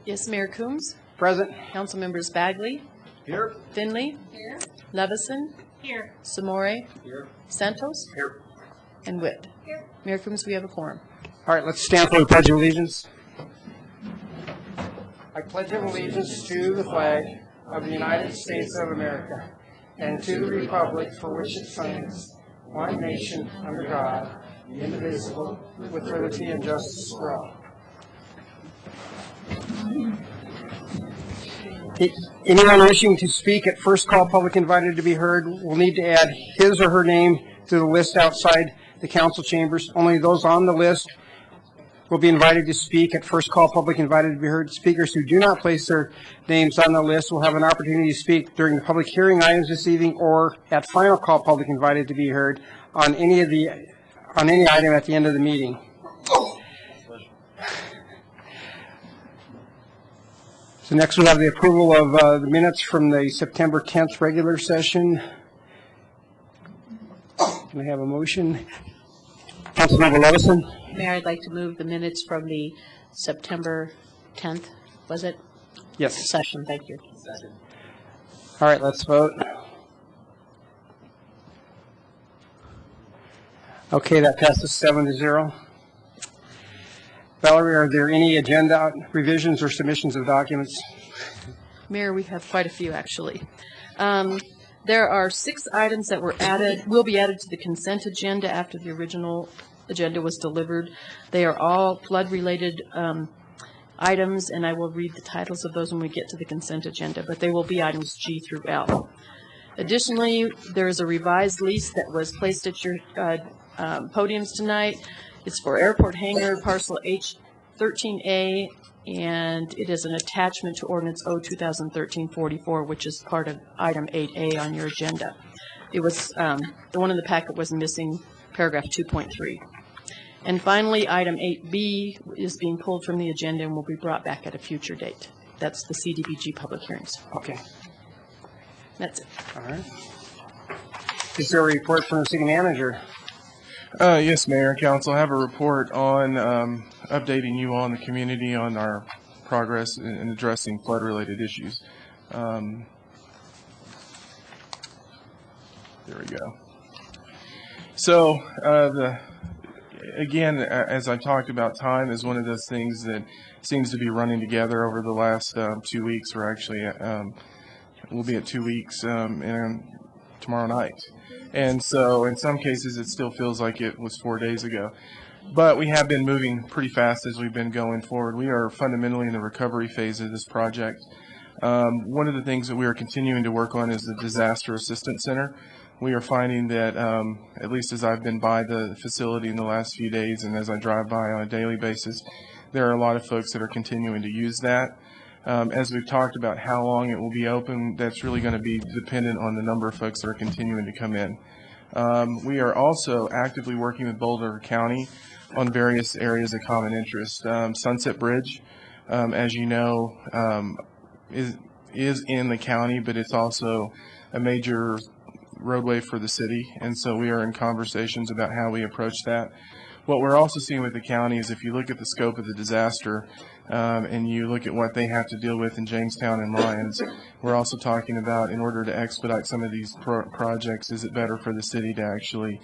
Yes, Mayor Coombs. Present. Council members Bagley. Here. Finley. Here. Levison. Here. Samore. Here. Santos. Here. And Witt. Here. Mayor Coombs, we have a quorum. All right, let's stand for the Pledge of Allegiance. I pledge allegiance to the flag of the United States of America and to the republic for which it stands, one nation, under God, indivisible, with liberty and justice for all. Anyone wishing to speak at first call public invited to be heard will need to add his or her name to the list outside the council chambers. Only those on the list will be invited to speak at first call public invited to be heard. Speakers who do not place their names on the list will have an opportunity to speak during the public hearing items this evening or at final call public invited to be heard on any item at the end of the meeting. So next we have the approval of the minutes from the September 10th regular session. Can I have a motion? Councilmember Levison. Mayor, I'd like to move the minutes from the September 10th, was it? Yes. Session. Thank you. All right, let's vote. Okay, that passes 7-0. Valerie, are there any agenda revisions or submissions of documents? Mayor, we have quite a few, actually. There are 6 items that will be added to the consent agenda after the original agenda was delivered. They are all flood-related items, and I will read the titles of those when we get to the consent agenda, but they will be items G through L. Additionally, there is a revised lease that was placed at your podiums tonight. It's for airport hangar parcel H13A and it is an attachment to Ordinance O 2013-44, which is part of item 8A on your agenda. It was, the one in the packet was missing paragraph 2.3. And finally, item 8B is being pulled from the agenda and will be brought back at a future date. That's the CDBG public hearings. Okay, That's it. all right. Is there a report from the city manager? Yes, Mayor and Council, I have a report on updating you all in the community on our progress in addressing flood-related issues. There we go. So, again, as I talked about, time is one of those things that seems to be running together over the last 2 weeks. We're actually, we'll be at 2 weeks and tomorrow night. And so in some cases, it still feels like it was 4 days ago. But we have been moving pretty fast as we've been going forward. We are fundamentally in the recovery phase of this project. One of the things that we are continuing to work on is the Disaster Assistance Center. We are finding that, at least as I've been by the facility in the last few days and as I drive by on a daily basis, there are a lot of folks that are continuing to use that. As we've talked about how long it will be open, that's really going to be dependent on the number of folks that are continuing to come in. We are also actively working with Boulder County on various areas of common interest. Sunset Bridge, as you know, is in the county, but it's also a major roadway for the city, and so we are in conversations about how we approach that. What we're also seeing with the county is if you look at the scope of the disaster and you look at what they have to deal with in Jamestown and Lyons, we're also talking about, in order to expedite some of these projects, is it better for the city to actually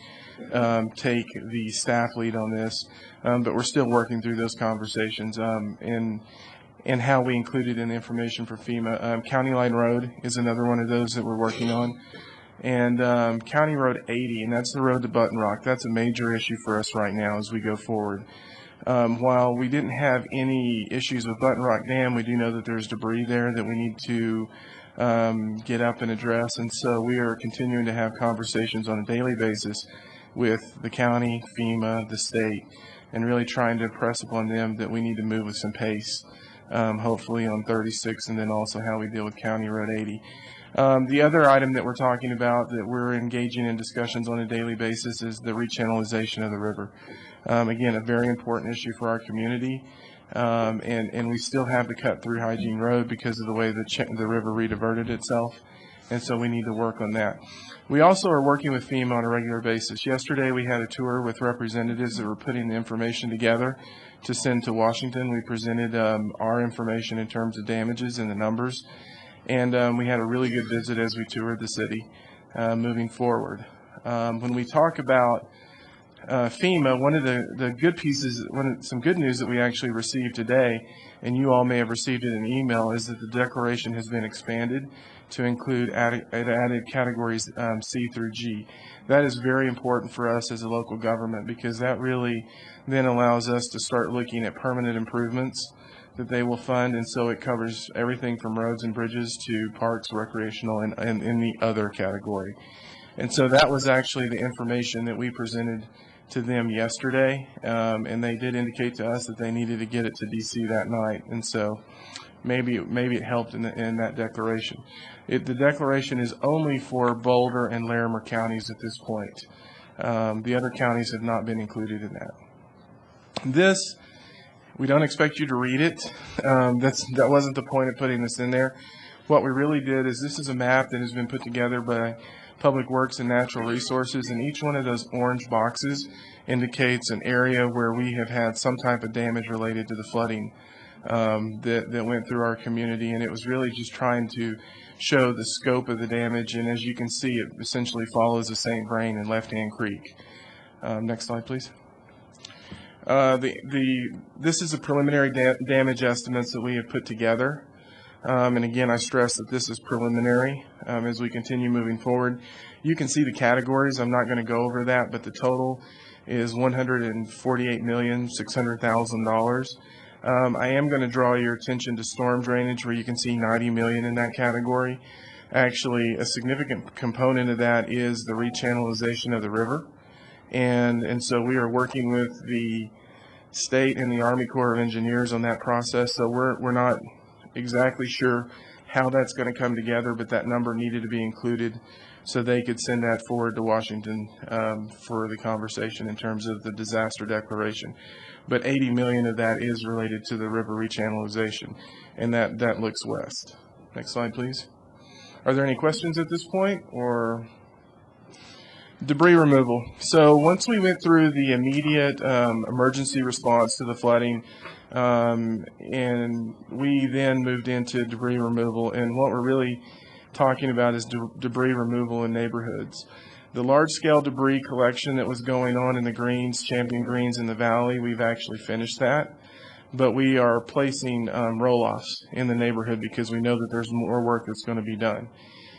take the staff lead on this? But we're still working through those conversations and how we include it in the information for FEMA. County Line Road is another one of those that we're working on. And County Road 80, and that's the road to Button Rock. That's a major issue for us right now as we go forward. While we didn't have any issues with Button Rock Dam, we do know that there's debris there that we need to get up and address. And so we are continuing to have conversations on a daily basis with the county, FEMA, the state, and really trying to impress upon them that we need to move with some pace, hopefully on 36, and then also how we deal with County Road 80. The other item that we're talking about that we're engaging in discussions on a daily basis is the rechannelization of the river. Again, a very important issue for our community, and we still have to cut through Hygiene Road because of the way the river rediverted itself, and so we need to work on that. We also are working with FEMA on a regular basis. Yesterday we had a tour with representatives that were putting the information together to send to Washington. We presented our information in terms of damages and the numbers. And we had a really good visit as we toured the city moving forward. When we talk about FEMA, one of the good pieces, some good news that we actually received today, and you all may have received it in email, is that the declaration has been expanded to include added categories C through G. That is very important for us as a local government because that really then allows us to start looking at permanent improvements that they will fund, and so it covers everything from roads and bridges to parks, recreational, and in the other category. And so that was actually the information that we presented to them yesterday, and they did indicate to us that they needed to get it to DC that night, and so maybe it helped in that declaration. The declaration is only for Boulder and Larimer counties at this point. The other counties have not been included in that. We don't expect you to read it. That wasn't the point of putting this in there. What we really did is this is a map that has been put together by Public Works and Natural Resources, and each one of those orange boxes indicates an area where we have had some type of damage related to the flooding that went through our community, and it was really just trying to show the scope of the damage, and as you can see, it essentially follows the St. Vrain and Left Hand Creek. Next slide, please. This is a preliminary damage estimates that we have put together. And again, I stress that this is preliminary as we continue moving forward. You can see the categories. I'm not going to go over that, but the total is $148,600,000. I am going to draw your attention to storm drainage, where you can see $90 million in that category. Actually, a significant component of that is the rechannelization of the river. And so we are working with the state and the Army Corps of Engineers on that process, so we're not exactly sure how that's going to come together, but that number needed to be included so they could send that forward to Washington for the conversation in terms of the disaster declaration. But 80 million of that is related to the river rechannelization, and that looks west. Next slide, please. Are there any questions at this point, or? Debris removal. So once we went through the immediate emergency response to the flooding, and we then moved into debris removal, and what we're really talking about is debris removal in neighborhoods. The large-scale debris collection that was going on in the greens, Champion Greens in the valley, we've actually finished that. But we are placing roll-offs in the neighborhood because we know that there's more work that's going to be done.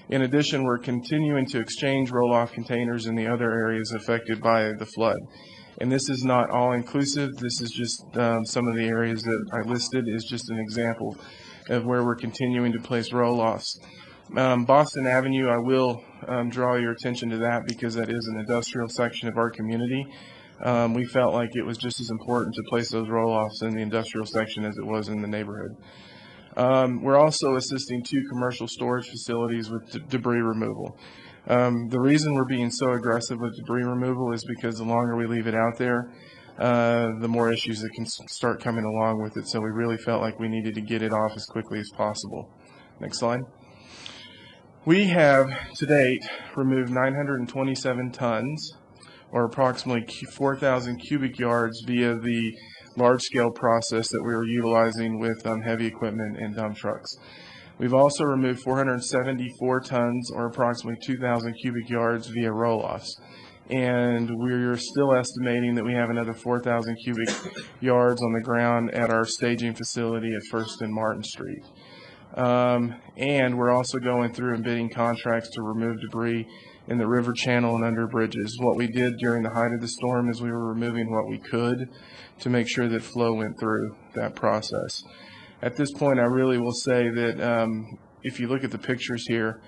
In addition, we're continuing to exchange roll-off containers in the other areas affected by the flood. And this is not all-inclusive. This is just some of the areas that I listed is just an example of where we're continuing to place roll-offs. Boston Avenue, I will draw your attention to that because that is an industrial section of our community. We felt like it was just as important to place those roll-offs in the industrial section as it was in the neighborhood. We're also assisting 2 commercial storage facilities with debris removal. The reason we're being so aggressive with debris removal is because the longer we leave it out there, the more issues that can start coming along with it. So we really felt like we needed to get it off as quickly as possible. Next slide. We have, to date, removed 927 tons, or approximately 4,000 cubic yards via the large-scale process that we were utilizing with heavy equipment and dump trucks. We've also removed 474 tons, or approximately 2,000 cubic yards via roll-offs. And we're still estimating that we have another 4,000 cubic yards on the ground at our staging facility at 1st and Martin Street. And we're also going through and bidding contracts to remove debris in the river channel and under bridges. What we did during the height of the storm is we were removing what we could to make sure that flow went through that process. At this point, I really will say that if you look at the pictures here,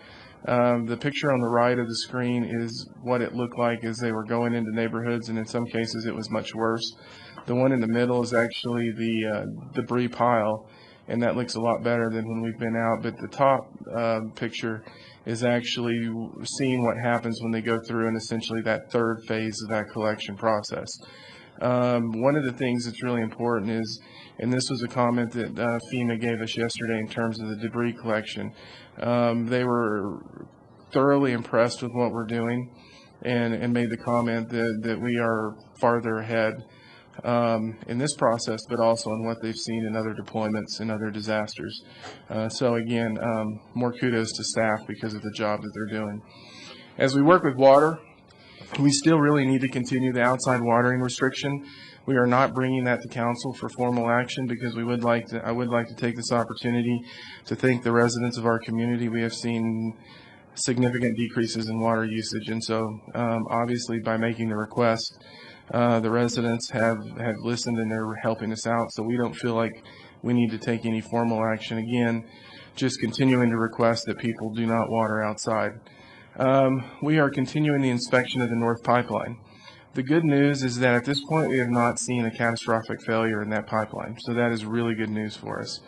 the picture on the right of the screen is what it looked like as they were going into neighborhoods, and in some cases it was much worse. The one in the middle is actually the debris pile, and that looks a lot better than when we've been out. But the top picture is actually seeing what happens when they go through and essentially that third phase of that collection process. One of the things that's really important is, and this was a comment that FEMA gave us yesterday in terms of the debris collection, they were thoroughly impressed with what we're doing and made the comment that we are farther ahead in this process, but also in what they've seen in other deployments and other disasters. So again, more kudos to staff because of the job that they're doing. As we work with water, we still really need to continue the outside watering restriction. We are not bringing that to council for formal action because I would like to take this opportunity to thank the residents of our community. We have seen significant decreases in water usage, and so obviously by making the request, the residents have listened and they're helping us out, so we don't feel like we need to take any formal action. Again, just continuing to request that people do not water outside. We are continuing the inspection of the North Pipeline. The good news is that at this point we have not seen a catastrophic failure in that pipeline, so that is really good news for us.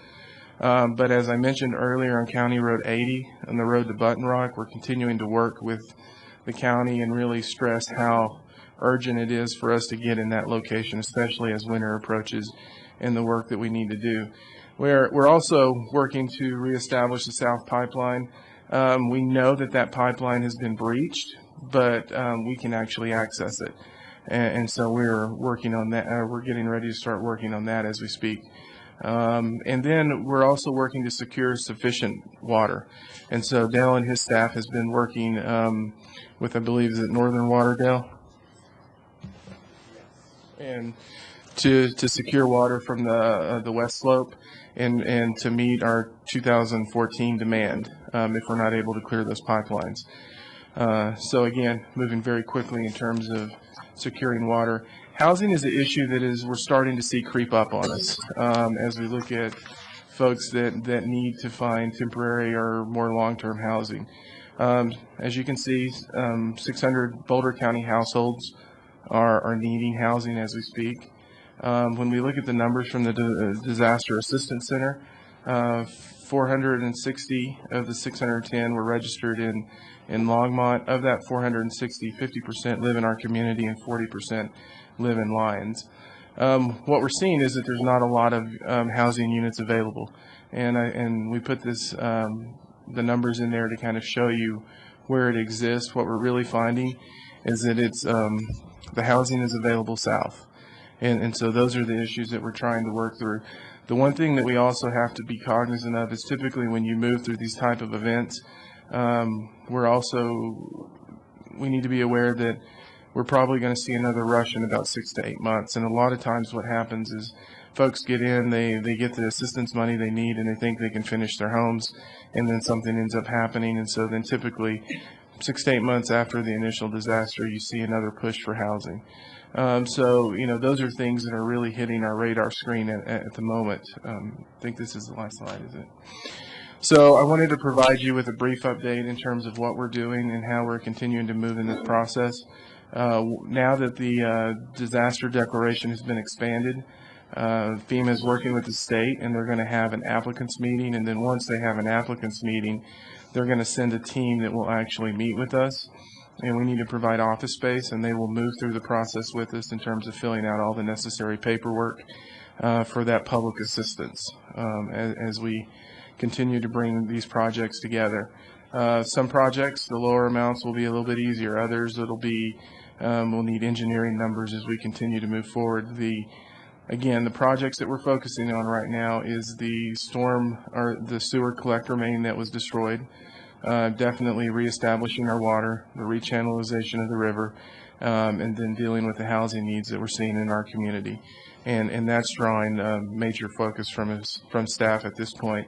But as I mentioned earlier on County Road 80, on the road to Button Rock, we're continuing to work with the county and really stress how urgent it is for us to get in that location, especially as winter approaches and the work that we need to do. We're also working to reestablish the South Pipeline. We know that pipeline has been breached, but we can actually access it. And so we're working on that. We're getting ready to start working on that as we speak. And then we're also working to secure sufficient water. And so Dale and his staff has been working with, I believe, is it Northern Water, Dale? And to secure water from the west slope and to meet our 2014 demand if we're not able to clear those pipelines. So again, moving very quickly in terms of securing water. Housing is an issue that we're starting to see creep up on us as we look at folks that need to find temporary or more long-term housing. As you can see, 600 Boulder County households are needing housing as we speak. When we look at the numbers from the Disaster Assistance Center, 460 of the 610 were registered in Longmont. Of that 460, 50% live in our community and 40% live in Lyons. What we're seeing is that there's not a lot of housing units available, and we put this the numbers in there to kind of show you where it exists. What we're really finding is that it's the housing is available south, and so those are the issues that we're trying to work through. The one thing that we also have to be cognizant of is typically when you move through these type of events, we need to be aware that we're probably going to see another rush in about 6 to 8 months. And a lot of times what happens is folks get in, they get the assistance money they need, and they think they can finish their homes, and then something ends up happening. And so then typically 6 to 8 months after the initial disaster, you see another push for housing. So, those are things that are really hitting our radar screen at the moment. I think this is the last slide, is it? So I wanted to provide you with a brief update in terms of what we're doing and how we're continuing to move in this process. Now that the disaster declaration has been expanded, FEMA is working with the state, and they're going to have an applicants meeting. And then once they have an applicants meeting, they're going to send a team that will actually meet with us. And we need to provide office space, and they will move through the process with us in terms of filling out all the necessary paperwork for that public assistance as we continue to bring these projects together. Some projects, the lower amounts will be a little bit easier. Others, it'll be we'll need engineering numbers as we continue to move forward. Again, the projects that we're focusing on right now is the sewer collector main that was destroyed. Definitely reestablishing our water, the rechannelization of the river, and then dealing with the housing needs that we're seeing in our community. And that's drawing major focus from staff at this point.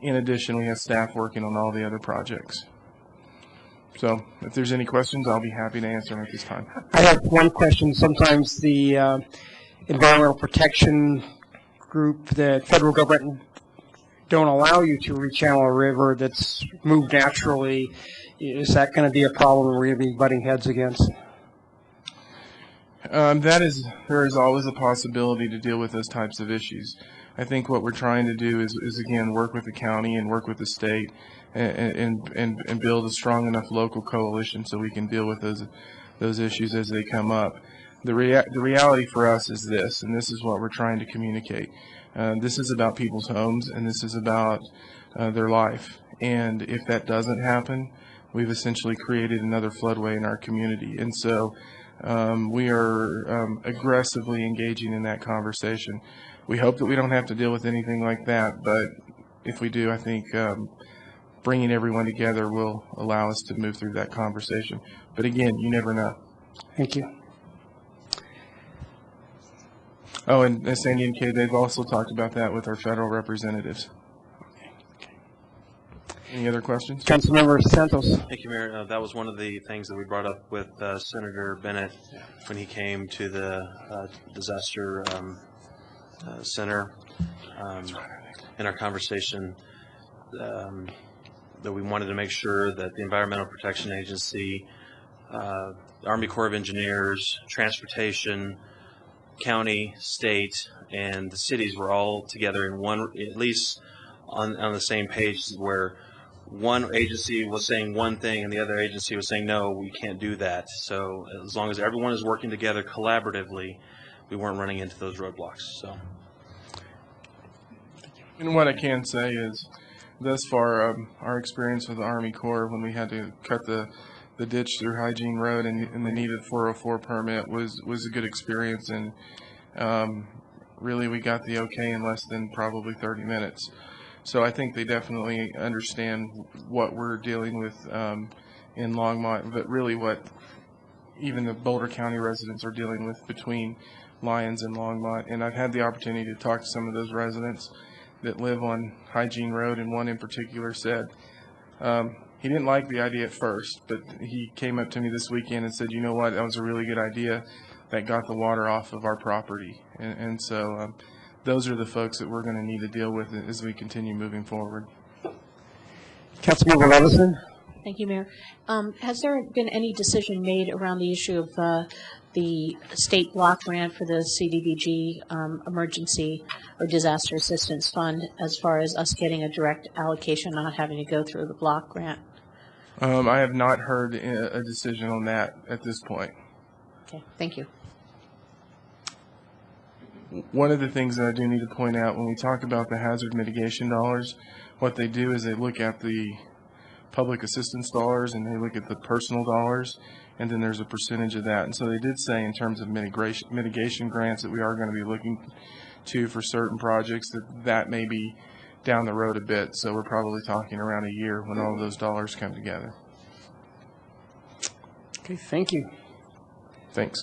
In addition, we have staff working on all the other projects. So if there's any questions, I'll be happy to answer them at this time. I have one question. Sometimes the environmental protection group, the federal government, don't allow you to rechannel a river that's moved naturally. Is that going to be a problem we're going to be butting heads against? There is always a possibility to deal with those types of issues. I think what we're trying to do is again, work with the county and work with the state and build a strong enough local coalition so we can deal with those issues as they come up. The reality for us is this, and this is what we're trying to communicate. This is about people's homes, and this is about their life. And if that doesn't happen, we've essentially created another floodway in our community. And so we are aggressively engaging in that conversation. We hope that we don't have to deal with anything like that, but if we do, I think bringing everyone together will allow us to move through that conversation. But again, you never know. Thank you. Oh, and as Sandy indicated, they've also talked about that with our federal representatives. Any other questions? Councilmember Santos. Thank you, Mayor. That was one of the things that we brought up with Senator Bennett when he came to the disaster center in our conversation, that we wanted to make sure that the Environmental Protection Agency, the Army Corps of Engineers, Transportation, county, state, and the cities were all together in one, at least on the same page, where one agency was saying one thing and the other agency was saying, no, we can't do that. So as long as everyone is working together collaboratively, we weren't running into those roadblocks. So. And what I can say is, thus far, our experience with the Army Corps when we had to cut the ditch through Hygiene Road and the needed 404 permit was a good experience, and really we got the okay in less than probably 30 minutes. So I think they definitely understand what we're dealing with in Longmont, but really what even the Boulder County residents are dealing with between Lyons and Longmont. And I've had the opportunity to talk to some of those residents that live on Hygiene Road, and one in particular said he didn't like the idea at first, but he came up to me this weekend and said, you know what, that was a really good idea that got the water off of our property. And so those are the folks that we're going to need to deal with as we continue moving forward. Councilmember Levison. Thank you, Mayor. Has there been any decision made around the issue of the state block grant for the CDBG Emergency or Disaster Assistance Fund as far as us getting a direct allocation, not having to go through the block grant? I have not heard a decision on that at this point. Okay, thank you. One of the things that I do need to point out when we talk about the hazard mitigation dollars, what they do is they look at the public assistance dollars and they look at the personal dollars, and then there's a percentage of that. And so they did say in terms of mitigation grants that we are going to be looking to for certain projects that may be down the road a bit. So we're probably talking around a year when all of those dollars come together. Okay, thank you. Thanks.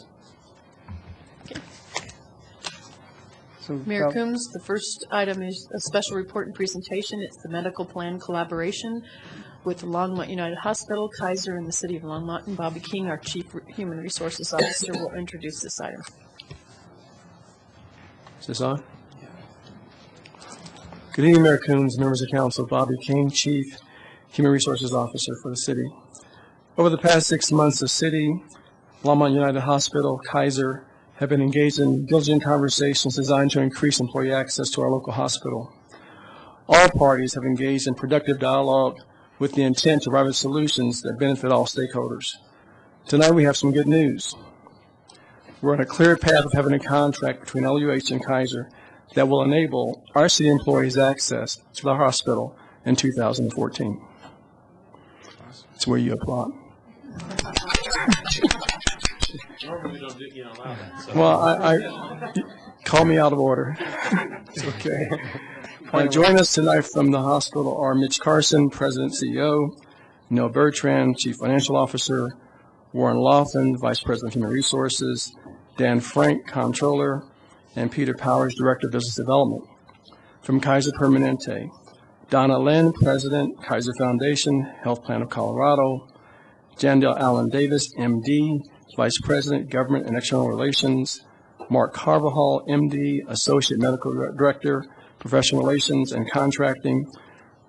So, Mayor Coombs, the first item is a special report and presentation. It's the medical plan collaboration with Longmont United Hospital, Kaiser, and the City of Longmont. And Bobby King, our Chief Human Resources Officer, will introduce this item. Is this on? Good evening, Mayor Coombs, members of council. Bobby King, Chief Human Resources Officer for the city. Over the past 6 months, the city, Longmont United Hospital, Kaiser, have been engaged in diligent conversations designed to increase employee access to our local hospital. All parties have engaged in productive dialogue with the intent to arrive at solutions that benefit all stakeholders. Tonight we have some good news. We're on a clear path of having a contract between LUH and Kaiser that will enable our city employees access to the hospital in 2014. That's where you applaud. Normally don't do, allow that. So. Well, I call me out of order. It's okay. Joining us tonight from the hospital are Mitch Carson, President CEO, Neil Bertrand, Chief Financial Officer, Warren Laughlin, Vice President of Human Resources, Dan Frank, Comptroller, and Peter Powers, Director of Business Development. From Kaiser Permanente, Donna Lynn, President, Kaiser Foundation, Health Plan of Colorado, Jandel Allen Davis, MD, Vice President, Government and External Relations, Mark Carvajal, MD, Associate Medical Director, Professional Relations and Contracting,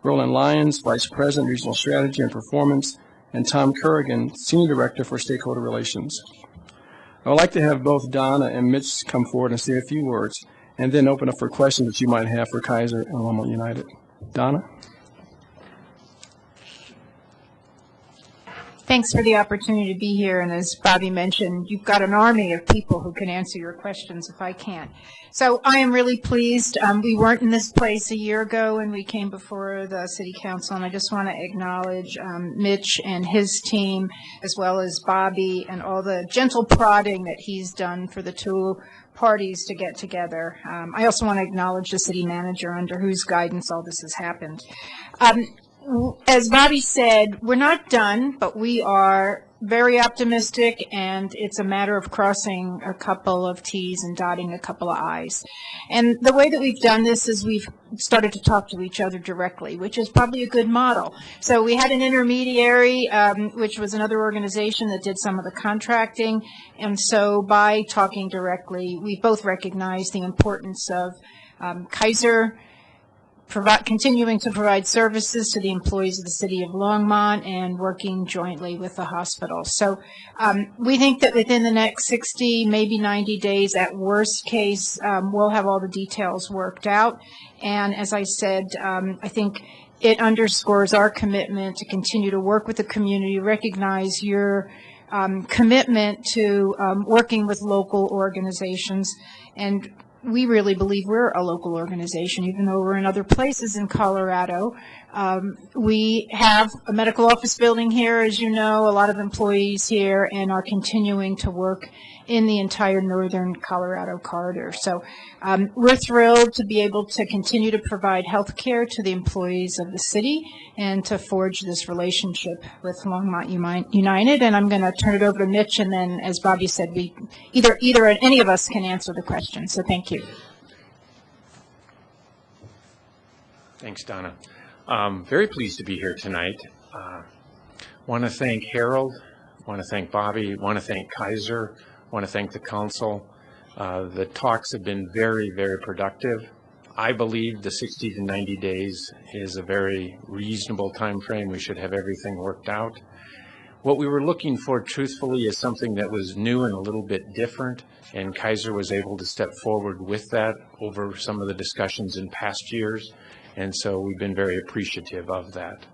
Roland Lyons, Vice President, Regional Strategy and Performance, and Tom Kerrigan, Senior Director for Stakeholder Relations. I would like to have both Donna and Mitch come forward and say a few words, and then open up for questions that you might have for Kaiser and Longmont United. Donna? Thanks for the opportunity to be here. And as Bobby mentioned, you've got an army of people who can answer your questions if I can't. So I am really pleased. We weren't in this place a year ago when we came before the City Council, and I just want to acknowledge Mitch and his team, as well as Bobby, and all the gentle prodding that he's done for the two parties to get together. I also want to acknowledge the city manager under whose guidance all this has happened. As Bobby said, we're not done, but we are very optimistic, and it's a matter of crossing a couple of T's and dotting a couple of I's. And the way that we've done this is we've started to talk to each other directly, which is probably a good model. So we had an intermediary, which was another organization that did some of the contracting. And so by talking directly, we both recognized the importance of Kaiser continuing to provide services to the employees of the City of Longmont and working jointly with the hospital. So we think that within the next 60, maybe 90 days, at worst case, we'll have all the details worked out. And as I said, I think it underscores our commitment to continue to work with the community, recognize your commitment to working with local organizations, and we really believe we're a local organization, even though we're in other places in Colorado. We have a medical office building here, as you know, a lot of employees here, and are continuing to work in the entire northern Colorado corridor. So we're thrilled to be able to continue to provide health care to the employees of the city and to forge this relationship with Longmont United. And I'm going to turn it over to Mitch, and then, as Bobby said, we either any of us can answer the question. So thank you. Thanks, Donna. Very pleased to be here tonight. Want to thank Harold, want to thank Bobby, want to thank Kaiser, want to thank the council. The talks have been very, very productive. I believe the 60 to 90 days is a very reasonable time frame. We should have everything worked out. What we were looking for, truthfully, is something that was new and a little bit different, and Kaiser was able to step forward with that over some of the discussions in past years, and so we've been very appreciative of that.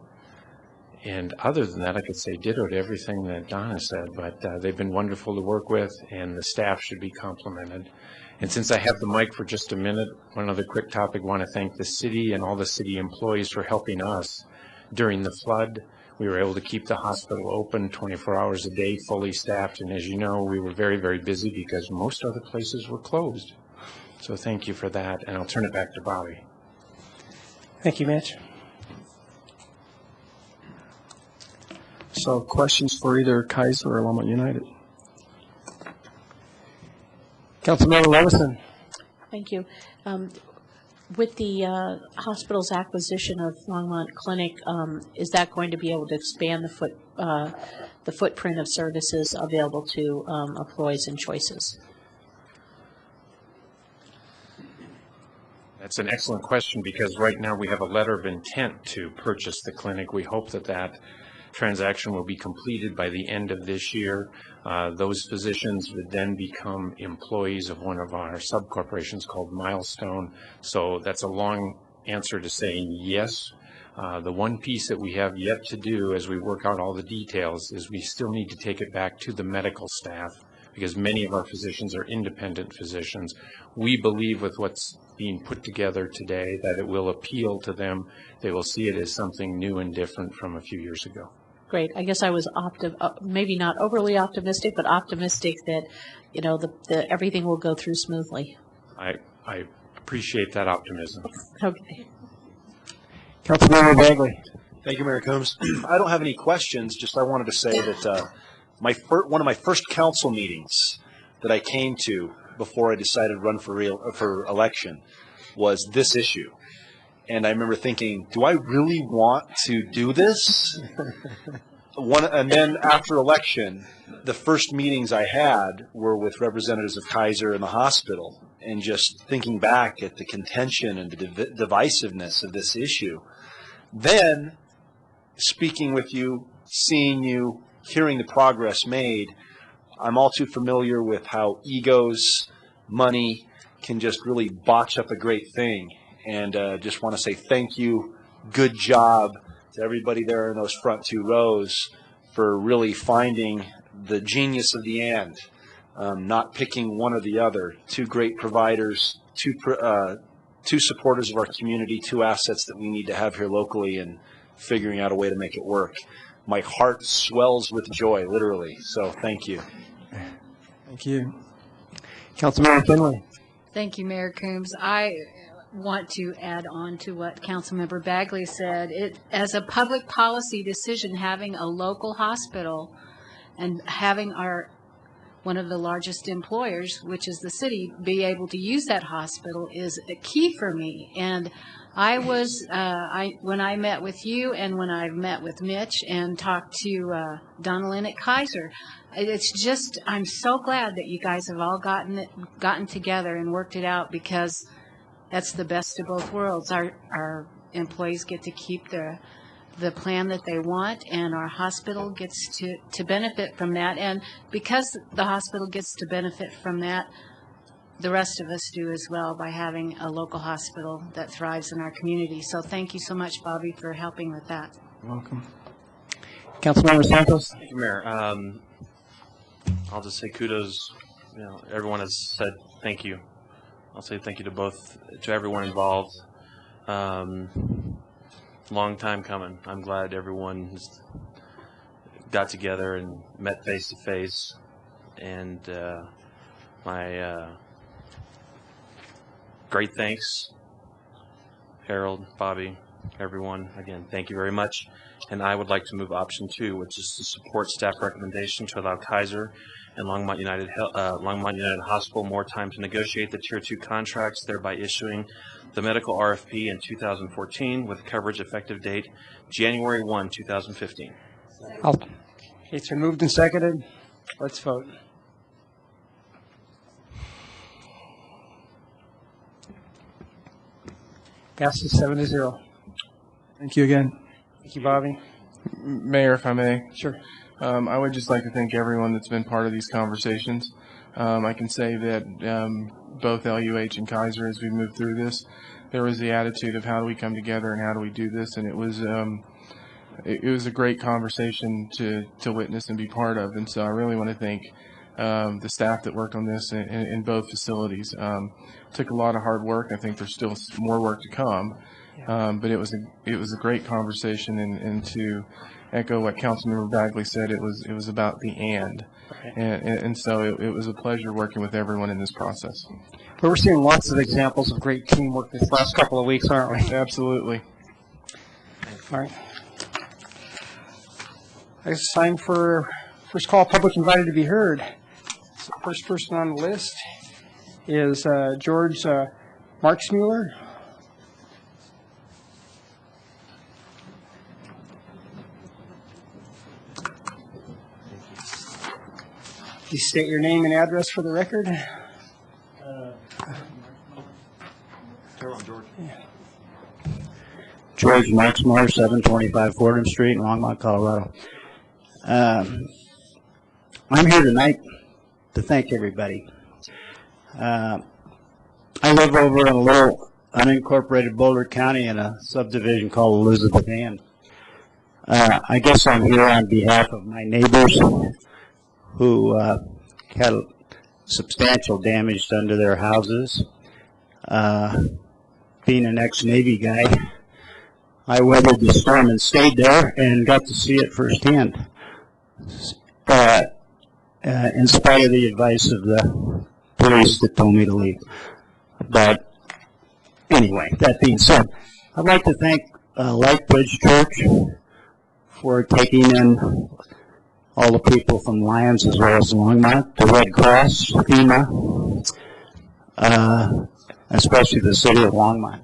And other than that, I could say ditto to everything that Donna said, but they've been wonderful to work with, and the staff should be complimented. And since I have the mic for just a minute, one other quick topic, I want to thank the city and all the city employees for helping us during the flood. We were able to keep the hospital open 24 hours a day, fully staffed, and as you know, we were very, very busy because most other places were closed. So thank you for that, and I'll turn it back to Bobby. Thank you, Mitch. So questions for either Kaiser or Longmont United? Councilmember Levison. Thank you. With the hospital's acquisition of Longmont Clinic, is that going to be able to expand the footprint of services available to employees and choices? That's an excellent question, because right now we have a letter of intent to purchase the clinic. We hope that that transaction will be completed by the end of this year. Those physicians would then become employees of one of our sub-corporations called Milestone. So that's a long answer to saying yes. The one piece that we have yet to do as we work out all the details is we still need to take it back to the medical staff, because many of our physicians are independent physicians. We believe with what's being put together today that it will appeal to them. They will see it as something new and different from a few years ago. Great. I guess I was maybe not overly optimistic, but optimistic that, you know, everything will go through smoothly. I appreciate that optimism. Okay. Councilmember Bagley. Thank you, Mayor Coombs. I don't have any questions. Just I wanted to say that one of my first council meetings that I came to before I decided to run for election was this issue. And I remember thinking, do I really want to do this? And then after election, the first meetings I had were with representatives of Kaiser and the hospital, and just thinking back at the contention and the divisiveness of this issue. Then, speaking with you, seeing you, hearing the progress made, I'm all too familiar with how egos, money, can just really botch up a great thing. And just want to say thank you, good job to everybody there in those front two rows for really finding the genius of the end, not picking one or the other. Two great providers, two supporters of our community, two assets that we need to have here locally, and figuring out a way to make it work. My heart swells with joy, literally. So thank you. Thank you. Councilmember Finley. Thank you, Mayor Coombs. I want to add on to what Councilmember Bagley said. As a public policy decision, having a local hospital and having one of the largest employers, which is the city, be able to use that hospital is a key for me. And I was, when I met with you and when I met with Mitch and talked to Donna Lynn at Kaiser, it's just, I'm so glad that you guys have all gotten together and worked it out, because that's the best of both worlds. Our employees get to keep the plan that they want, and our hospital gets to benefit from that. And because the hospital gets to benefit from that, the rest of us do as well, by having a local hospital that thrives in our community. So thank you so much, Bobby, for helping with that. You're welcome. Councilmember Santos. Thank you, Mayor. I'll just say kudos. You know, everyone has said thank you. I'll say thank you to everyone involved. Long time coming. I'm glad everyone has got together and met face to face. And my great thanks, Harold, Bobby, everyone. Again, thank you very much. And I would like to move option 2, which is to support staff recommendation to allow Kaiser and Longmont United Hospital more time to negotiate the Tier 2 contracts, thereby issuing the medical RFP in 2014 with coverage effective date January 1, 2015. It's been moved and seconded. Let's vote. Passes 7-0. Thank you again. Thank you, Bobby. Mayor, if I may. Sure. I would just like to thank everyone that's been part of these conversations. I can say that both LUH and Kaiser, as we moved through this, there was the attitude of how do we come together and how do we do this, and it was a great conversation to witness and be part of. And so I really want to thank the staff that worked on this in both facilities. Took a lot of hard work. I think there's still more work to come, but it was a great conversation. And to echo what Councilmember Bagley said, it was about the and so it was a pleasure working with everyone in this process. But we're seeing lots of examples of great teamwork this last couple of weeks, aren't we? Absolutely. All right. I guess it's time for first call, public invited to be heard. So the first person on the list is George Marksmuller. Please state your name and address for the record. George Maxmore, 725 Fordham Street, Longmont, Colorado. I'm here tonight to thank everybody. I live over in a little unincorporated Boulder County in a subdivision called Elizabeth Ann. I guess I'm here on behalf of my neighbors who had substantial damage done to their houses. Being an ex-Navy guy, I weathered the storm and stayed there and got to see it firsthand, in spite of the advice of the police that told me to leave. But anyway, that being said, I'd like to thank Lightbridge Church for taking in all the people from Lyons as well as Longmont, the Red Cross, FEMA, especially the city of Longmont.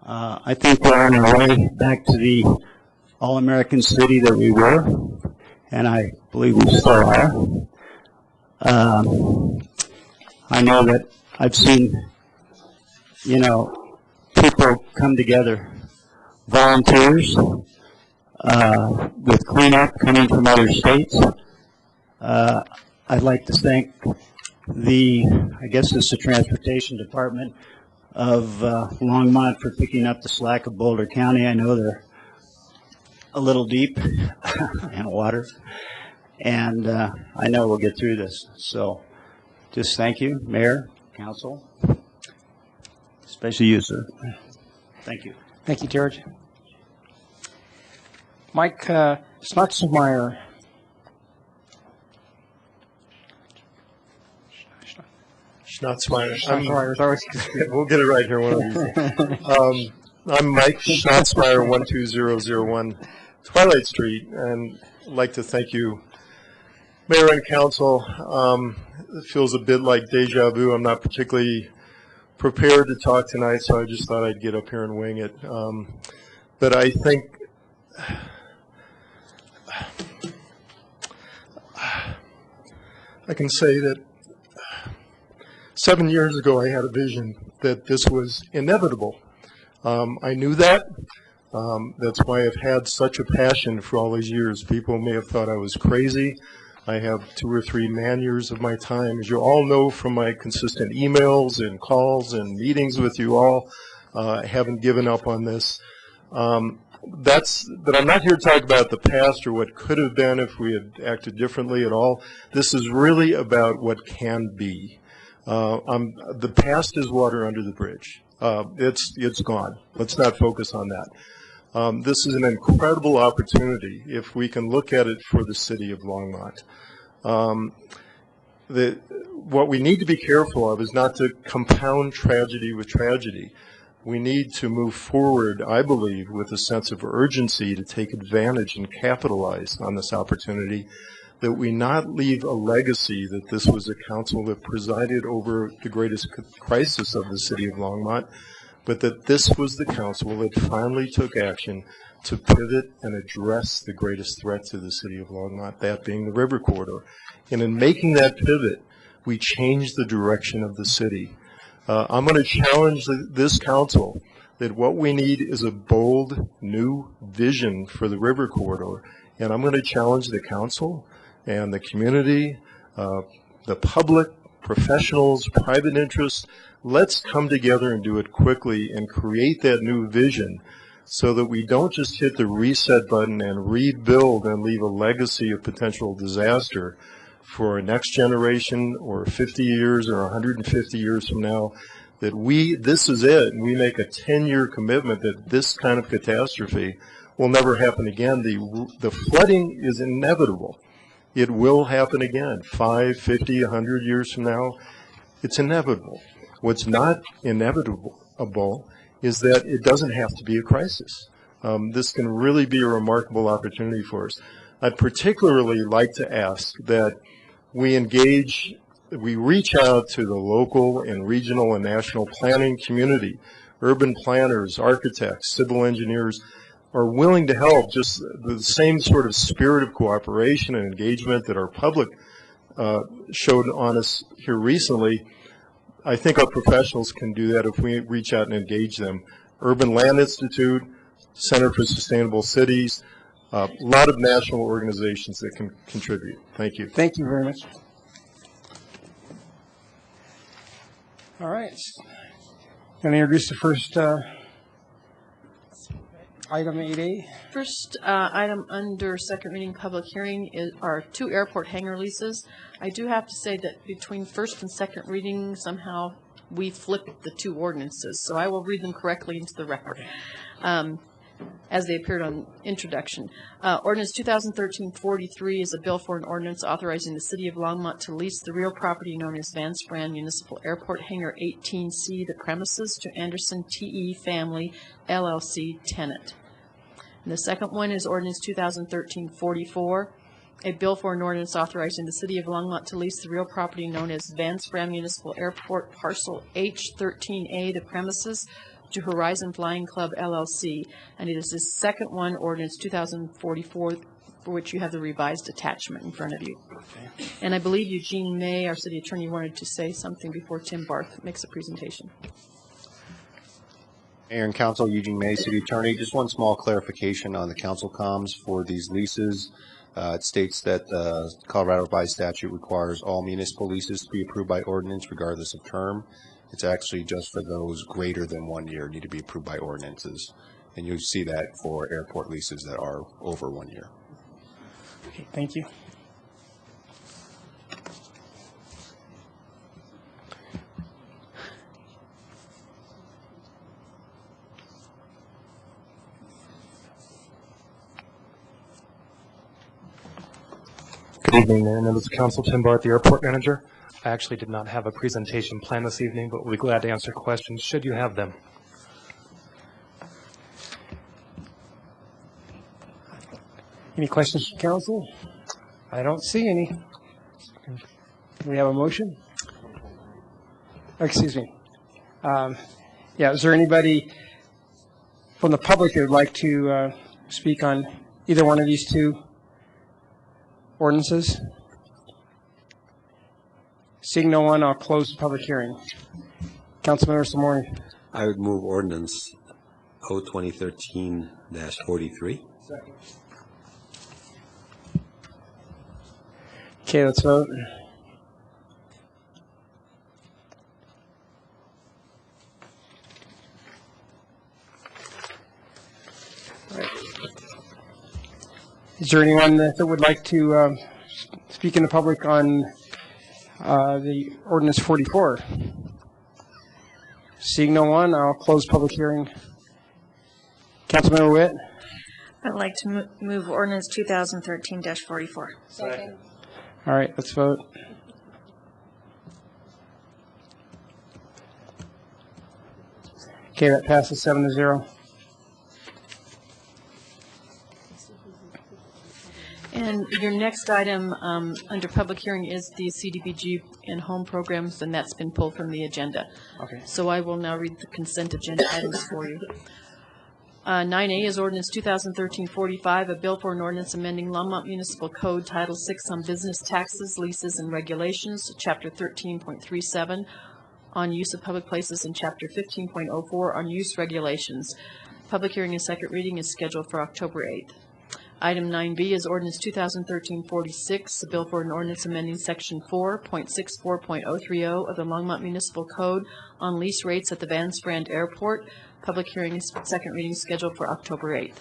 I think we're on our way back to the all-American city that we were, and I believe we still are. I know that I've seen, people come together, volunteers, with cleanup coming from other states. I'd like to thank I guess it's the Transportation Department of Longmont for picking up the slack of Boulder County. I know they're a little deep in water, and I know we'll get through this. So just thank you, Mayor, Council, especially you, sir. Thank you. Thank you, George. Mike Schnatzmeyer. Schnatzmeyer. We'll get it right here one of these. I'm Mike Schnatzmeyer, 12001 Twilight Street, and I'd like to thank you, Mayor and Council. It feels a bit like deja vu. I'm not particularly prepared to talk tonight, so I just thought I'd get up here and wing it. But I think I can say that 7 years ago I had a vision that this was inevitable. I knew that. That's why I've had such a passion for all these years. People may have thought I was crazy. I have 2 or 3 man-years of my time. As you all know from my consistent emails and calls and meetings with you all, I haven't given up on this. But I'm not here to talk about the past or what could have been if we had acted differently at all. This is really about what can be. The past is water under the bridge. It's gone. Let's not focus on that. This is an incredible opportunity if we can look at it for the city of Longmont. What we need to be careful of is not to compound tragedy with tragedy. We need to move forward, I believe, with a sense of urgency to take advantage and capitalize on this opportunity, that we not leave a legacy that this was a council that presided over the greatest crisis of the city of Longmont, but that this was the council that finally took action to pivot and address the greatest threat to the city of Longmont, that being the river corridor. And in making that pivot, we changed the direction of the city. I'm going to challenge this council that what we need is a bold new vision for the river corridor. And I'm going to challenge the council and the community, the public, professionals, private interests. Let's come together and do it quickly and create that new vision so that we don't just hit the reset button and rebuild and leave a legacy of potential disaster for a next generation or 50 years or 150 years from now, that this is it, and we make a 10-year commitment that this kind of catastrophe will never happen again. The flooding is inevitable. It will happen again, 5, 50, 100 years from now. It's inevitable. What's not inevitable is that it doesn't have to be a crisis. This can really be a remarkable opportunity for us. I'd particularly like to ask that we reach out to the local and regional and national planning community. Urban planners, architects, civil engineers are willing to help, just the same sort of spirit of cooperation and engagement that our public showed on us here recently. I think our professionals can do that if we reach out and engage them. Urban Land Institute, Center for Sustainable Cities, a lot of national organizations that can contribute. Thank you. Thank you very much. All right. Going to introduce the first item 8A. First item under second reading public hearing are 2 airport hangar leases. I do have to say that between first and second reading, somehow we flipped the 2 ordinances, so I will read them correctly into the record as they appeared on introduction. Ordinance 2013-43 is a bill for an ordinance authorizing the City of Longmont to lease the real property known as Van Sprand Municipal Airport Hangar 18C, the premises, to Anderson T.E. Family, LLC, tenant. And the second one is ordinance 2013-44, a bill for an ordinance authorizing the City of Longmont to lease the real property known as Van Sprand Municipal Airport Parcel H13A, the premises, to Horizon Flying Club, LLC. And it is the second one, ordinance 2044, for which you have the revised attachment in front of you. Okay. And I believe Eugene May, our city attorney, wanted to say something before Tim Barth makes a presentation. Mayor and Council, Eugene May, City Attorney. Just one small clarification on the council comms for these leases. It states that the Colorado Revised Statute requires all municipal leases to be approved by ordinance regardless of term. It's actually just for those greater than 1 year need to be approved by ordinances. And you'll see that for airport leases that are over 1 year. Okay, thank you. Good evening, Mayor, members of Council. Tim Barth, the airport manager. I actually did not have a presentation planned this evening, but we'll be glad to answer questions should you have them. Any questions from council? I don't see any. Do we have a motion? Excuse me. Yeah, is there anybody from the public that would like to speak on either one of these 2 ordinances? Seeing no one, I'll close the public hearing. Councilmember Samori. I would move ordinance 2013-43. Second. Okay, let's vote. All right. Is there anyone that would like to speak in the public on the ordinance 44? Seeing no one, I'll close public hearing. Councilmember Witt. I'd like to move ordinance 2013-44. Second. All right, let's vote. Okay, that passes 7-0. And your next item under public hearing is the CDBG and home programs, and that's been pulled from the agenda. Okay. So I will now read the consent agenda items for you. 9A is ordinance 2013-45, a bill for an ordinance amending Longmont Municipal Code Title 6 on business taxes, leases, and regulations, Chapter 13.37, on use of public places and Chapter 15.04 on use regulations. Public hearing and second reading is scheduled for October 8th. Item 9B is ordinance 2013-46, a bill for an ordinance amending Section 4.64.030 of the Longmont Municipal Code on lease rates at the Van Sprand Airport. Public hearing and second reading scheduled for October 8th.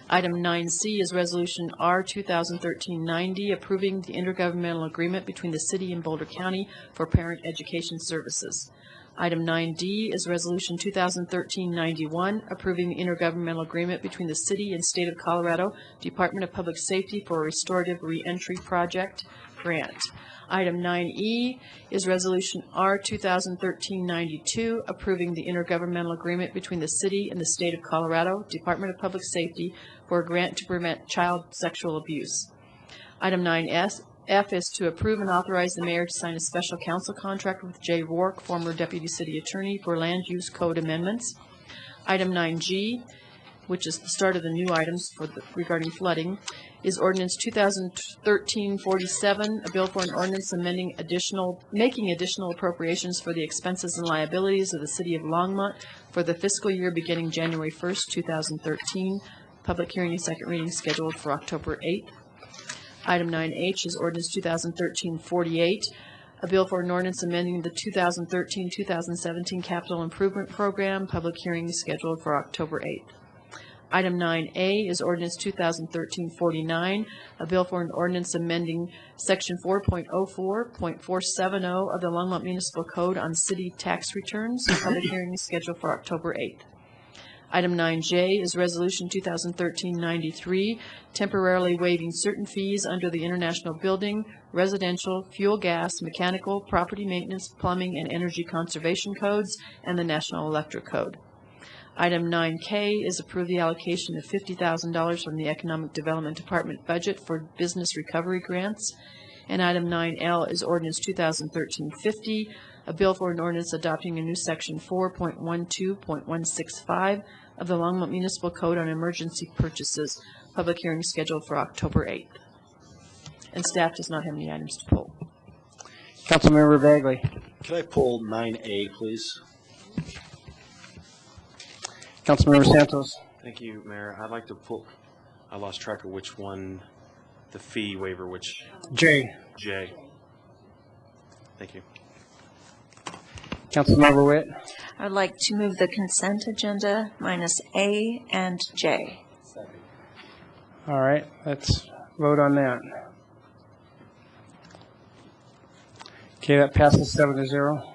Item 9C is Resolution R 2013-90, approving the intergovernmental agreement between the city and Boulder County for parent education services. Item 9D is Resolution 2013-91, approving the intergovernmental agreement between the City and State of Colorado Department of Public Safety for a Restorative Reentry Project grant. Item 9E is Resolution R 2013-92, approving the intergovernmental agreement between the City and the State of Colorado Department of Public Safety for a grant to prevent child sexual abuse. Item 9F is to approve and authorize the mayor to sign a special counsel contract with Jay Rourke, former deputy city attorney, for land use code amendments. Item 9G, which is the start of the new items regarding flooding, is ordinance 2013-47, a bill for an ordinance making additional appropriations for the expenses and liabilities of the city of Longmont for the fiscal year beginning January 1st, 2013. Public hearing and second reading scheduled for October 8th. Item 9H is ordinance 2013-48, a bill for an ordinance amending the 2013-2017 capital improvement program. Public hearing is scheduled for October 8th. Item 9A is ordinance 2013-49, a bill for an ordinance amending section 4.04.470 of the Longmont Municipal Code on city tax returns. Public hearing is scheduled for October 8th. Item 9J is Resolution 2013-93, temporarily waiving certain fees under the International Building, Residential, Fuel, Gas, Mechanical, Property Maintenance, Plumbing, and Energy Conservation Codes, and the National Electric Code. Item 9K is approve the allocation of $50,000 from the Economic Development Department budget for business recovery grants. And item 9L is Ordinance 2013-50, a bill for an ordinance adopting a new section 4.12.165 of the Longmont Municipal Code on emergency purchases. Public hearing scheduled for October 8th. And staff does not have any items to pull. Councilmember Bagley. Can I pull 9A, please? Councilmember Santos. Thank you, Mayor. I'd like to pull, I lost track of which one, the fee waiver, which. J. J. Thank you. Councilmember Witt. I would like to move the consent agenda minus A and J. All right, let's vote on that. Okay, that passes 7-0.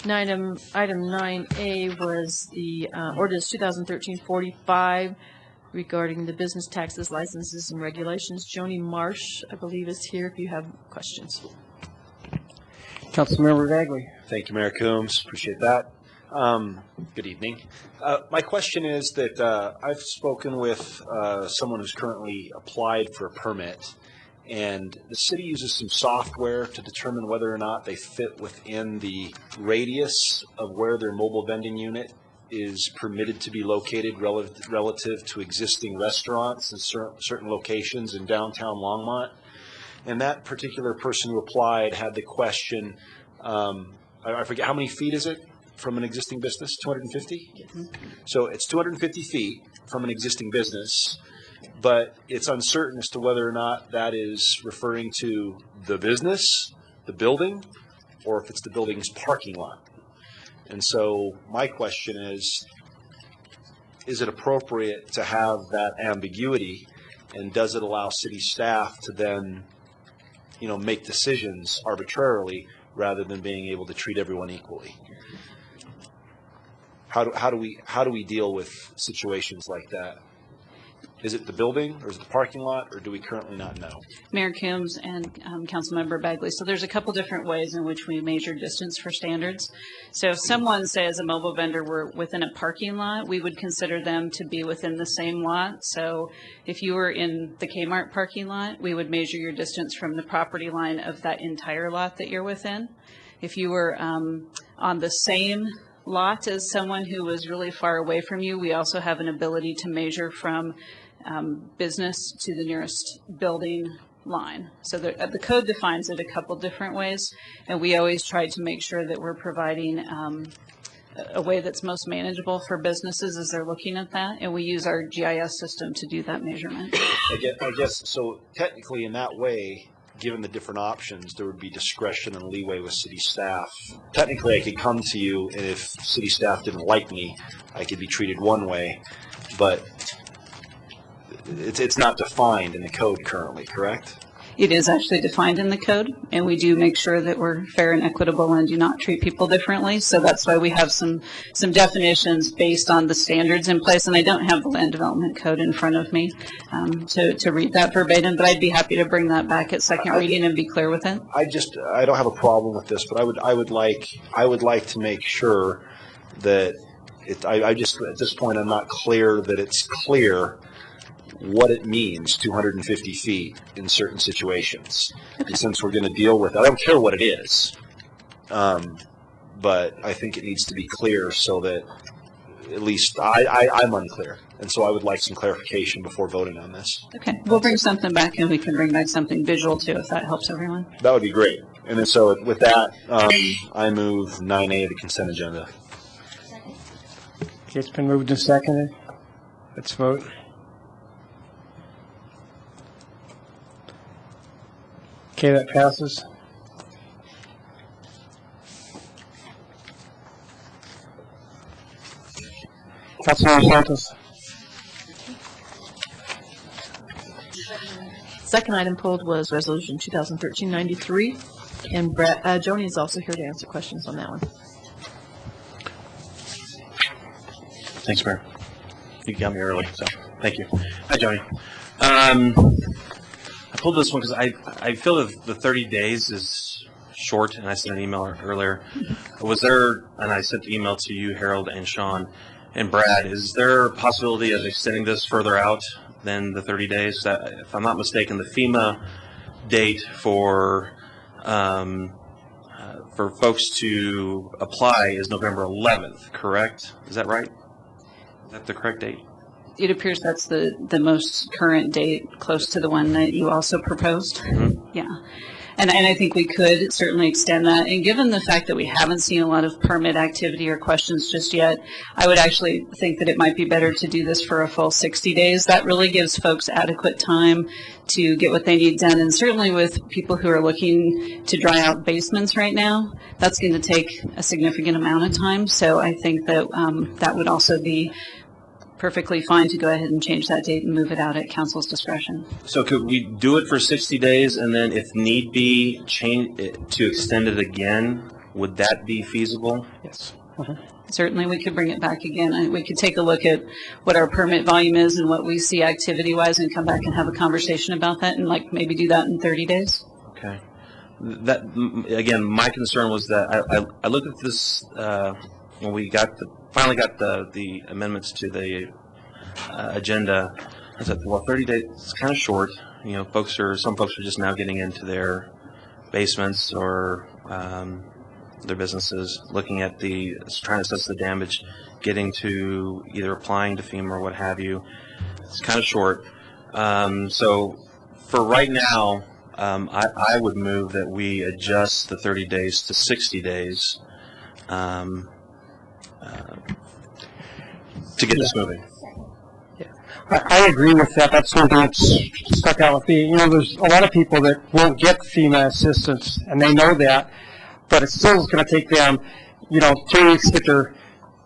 Item 9A was the ordinance 2013-45 regarding the business taxes, licenses, and regulations. Joni Marsh, I believe, is here if you have questions. Councilmember Bagley. Thank you, Mayor Coombs. Appreciate that. Good evening. My question is that I've spoken with someone who's currently applied for a permit, and the city uses some software to determine whether or not they fit within the radius of where their mobile vending unit is permitted to be located relative to existing restaurants in certain locations in downtown Longmont. And that particular person who applied had the question, I forget, how many feet is it from an existing business? 250? Yes. So it's 250 feet from an existing business, but it's uncertain as to whether or not that is referring to the business, the building, or if it's the building's parking lot. And so my question is it appropriate to have that ambiguity, and does it allow city staff to then, make decisions arbitrarily rather than being able to treat everyone equally? How do we deal with situations like that? Is it the building, or is it the parking lot, or do we currently not know? Mayor Coombs and Councilmember Bagley. So there's a couple different ways in which we measure distance for standards. So if someone says a mobile vendor were within a parking lot, we would consider them to be within the same lot. So if you were in the Kmart parking lot, we would measure your distance from the property line of that entire lot that you're within. If you were on the same lot as someone who was really far away from you, we also have an ability to measure from business to the nearest building line. So the code defines it a couple different ways, and we always try to make sure that we're providing a way that's most manageable for businesses as they're looking at that, and we use our GIS system to do that measurement. I guess, so technically in that way, given the different options, there would be discretion and leeway with city staff. Technically, I could come to you, and if city staff didn't like me, I could be treated one way, but it's not defined in the code currently, correct? It is actually defined in the code, and we do make sure that we're fair and equitable and do not treat people differently. So that's why we have some definitions based on the standards in place. And I don't have the land development code in front of me to read that verbatim, but I'd be happy to bring that back at second reading and be clear with it. I don't have a problem with this, but I would like to make sure that I just at this point I'm not clear that it's clear what it means 250 feet in certain situations. Okay. And since we're going to deal with it, I don't care what it is, but I think it needs to be clear so that at least I'm unclear. And so I would like some clarification before voting on this. Okay, we'll bring something back, and we can bring back something visual too if that helps everyone. That would be great. And then so with that, I move 9A, the consent agenda. Okay, it's been moved and seconded. Let's vote. Okay, that passes. Councilmember Santos. Second item pulled was Resolution 2013-93, and Joni is also here to answer questions on that one. Thanks, Mayor. You got me early, so thank you. Hi, Joni. I pulled this one because I feel that the 30 days is short, and I sent an email earlier. Was there, and I sent the email to you, Harold, and Sean, and Brad, is there a possibility of extending this further out than the 30 days? That, if I'm not mistaken, the FEMA date for folks to apply is November 11th, correct? Is that right? Is that the correct date? It appears that's the most current date, close to the one that you also proposed. Mm-hmm. Yeah. And I think we could certainly extend that. And given the fact that we haven't seen a lot of permit activity or questions just yet, I would actually think that it might be better to do this for a full 60 days. That really gives folks adequate time to get what they need done. And certainly with people who are looking to dry out basements right now, that's going to take a significant amount of time. So I think that that would also be perfectly fine to go ahead and change that date and move it out at council's discretion. So could we do it for 60 days and then if need be change it to extend it again? Would that be feasible? Yes. Certainly we could bring it back again. We could take a look at what our permit volume is and what we see activity wise and come back and have a conversation about that and like maybe do that in 30 days. Okay. That again, my concern was that I looked at this when we finally got the amendments to the agenda. I said, well, 30 days is kind of short. You know, some folks are just now getting into their basements or their businesses, looking at trying to assess the damage, getting to either applying to FEMA or what have you. It's kind of short. So for right now, I would move that we adjust the 30 days to 60 days. To get this moving. Yeah, I agree with that. That's something that's stuck out with me. You know, there's a lot of people that won't get FEMA assistance, and they know that, but it still is going to take them, 2 weeks to get their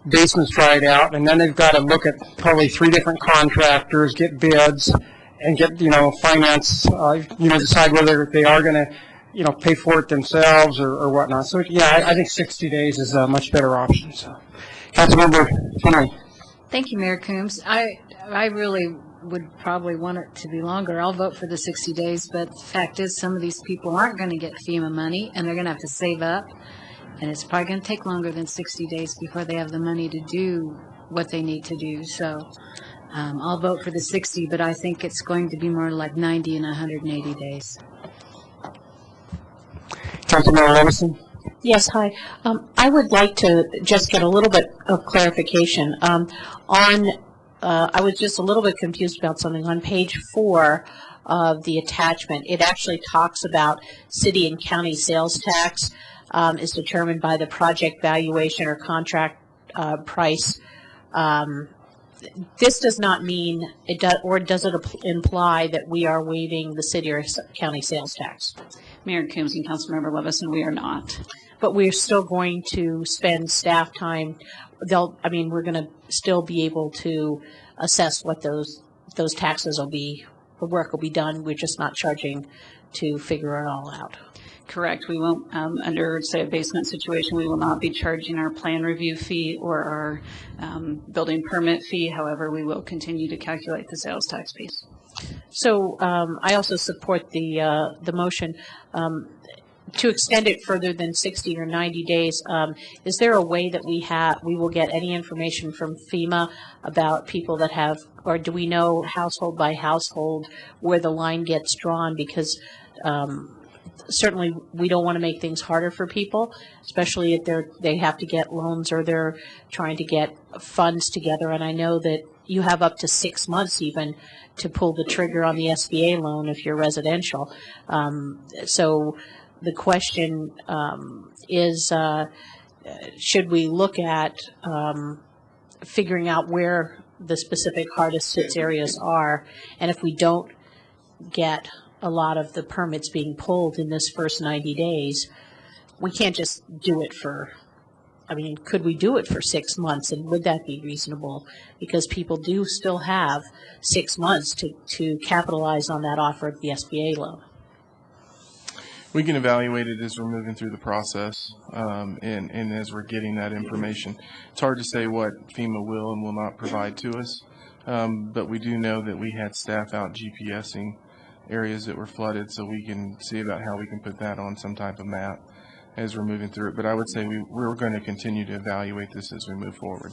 basements dried out, and then they've got to look at probably 3 different contractors, get bids, and get, finance, decide whether they are going to, pay for it themselves or whatnot. So, yeah, I think 60 days is a much better option. So, Councilmember Finley. Thank you, Mayor Coombs. I really would probably want it to be longer. I'll vote for the 60 days, but the fact is some of these people aren't going to get FEMA money, and they're going to have to save up, and it's probably going to take longer than 60 days before they have the money to do what they need to do. So I'll vote for the 60, but I think it's going to be more like 90 and 180 days. Councilmember Levison. Yes, hi. I would like to just get a little bit of clarification. I was just a little bit confused about something. On page 4, of the attachment, it actually talks about city and county sales tax is determined by the project valuation or contract price. This does not mean, does it imply that we are waiving the city or county sales tax? Mayor Coombs and Councilmember Levison, we are not. But we're still going to spend staff time. We're going to still be able to assess what those taxes will be. The work will be done. We're just not charging to figure it all out. Correct. We won't, under, say, a basement situation, we will not be charging our plan review fee or our building permit fee. However, we will continue to calculate the sales tax piece. So I also support the motion to extend it further than 60 or 90 days. Is there a way that we will get any information from FEMA about people that have, or do we know household by household where the line gets drawn? Because certainly we don't want to make things harder for people, especially if they have to get loans or they're trying to get funds together. And I know that you have up to 6 months even to pull the trigger on the SBA loan if you're residential. So the question is, should we look at figuring out where the specific hardest hit areas are? And if we don't get a lot of the permits being pulled in this first 90 days, we can't just do it for, could we do it for 6 months, and would that be reasonable? Because people do still have 6 months to capitalize on that offer of the SBA loan. We can evaluate it as we're moving through the process and as we're getting that information. It's hard to say what FEMA will and will not provide to us, but we do know that we had staff out GPSing areas that were flooded, so we can see about how we can put that on some type of map as we're moving through it. But I would say we're going to continue to evaluate this as we move forward.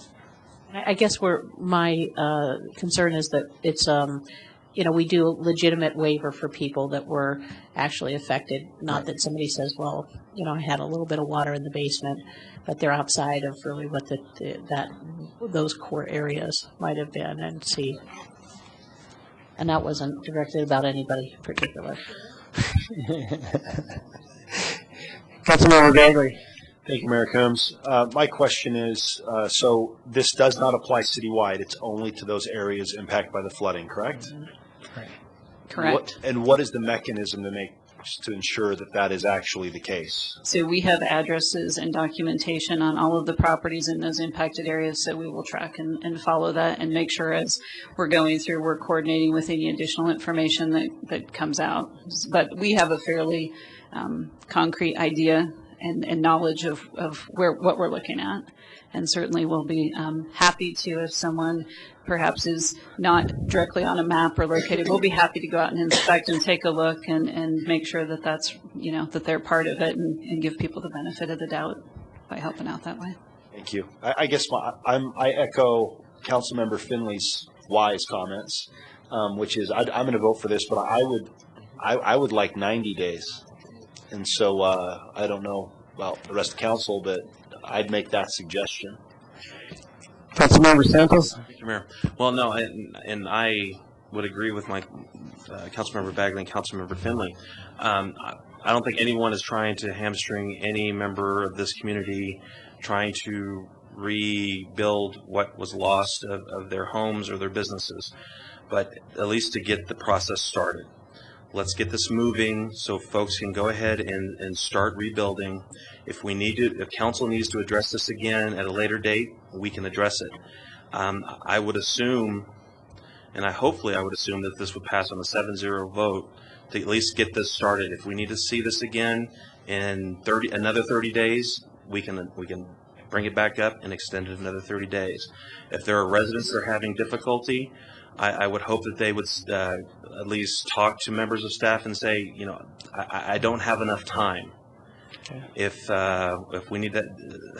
I guess my concern is that it's, we do a legitimate waiver for people that were actually affected. Not that somebody says, well, I had a little bit of water in the basement, but they're outside of really what those core areas might have been, and see. And that wasn't directed about anybody in particular. Councilmember Bagley. Thank you, Mayor Coombs. My question is, so this does not apply citywide. It's only to those areas impacted by the flooding, correct? Correct. What is the mechanism to ensure that that is actually the case? So we have addresses and documentation on all of the properties in those impacted areas, so we will track and follow that and make sure as we're going through, we're coordinating with any additional information that comes out. But we have a fairly concrete idea and knowledge of what we're looking at. And certainly we'll be happy to, if someone perhaps is not directly on a map or located, we'll be happy to go out and inspect and take a look and make sure that that's, that they're part of it and give people the benefit of the doubt by helping out that way. Thank you. I guess I echo Councilmember Finley's wise comments, which is I'm going to vote for this, but I would like 90 days. And so I don't know about the rest of council, but I'd make that suggestion. Councilmember Santos. Thank you, Mayor. Well, no, and I would agree with my Councilmember Bagley and Councilmember Finley. I don't think anyone is trying to hamstring any member of this community trying to rebuild what was lost of their homes or their businesses, but at least to get the process started. Let's get this moving so folks can go ahead and start rebuilding. If council needs to address this again at a later date, we can address it. I would assume, and hopefully I would assume that this would pass on a 7-0 vote to at least get this started. If we need to see this again in another 30 days, we can bring it back up and extend it another 30 days. If there are residents that are having difficulty, I would hope that they would at least talk to members of staff and say, I don't have enough time. Okay. If we need to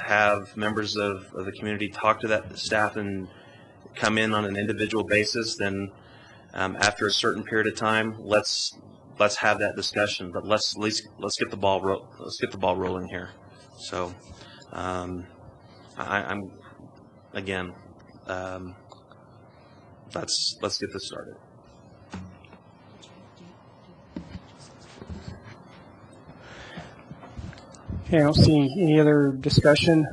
have members of the community talk to that staff and come in on an individual basis, then after a certain period of time, let's have that discussion. But let's get the ball rolling here. So I'm again. Let's get this started. Okay, I don't see any other discussion.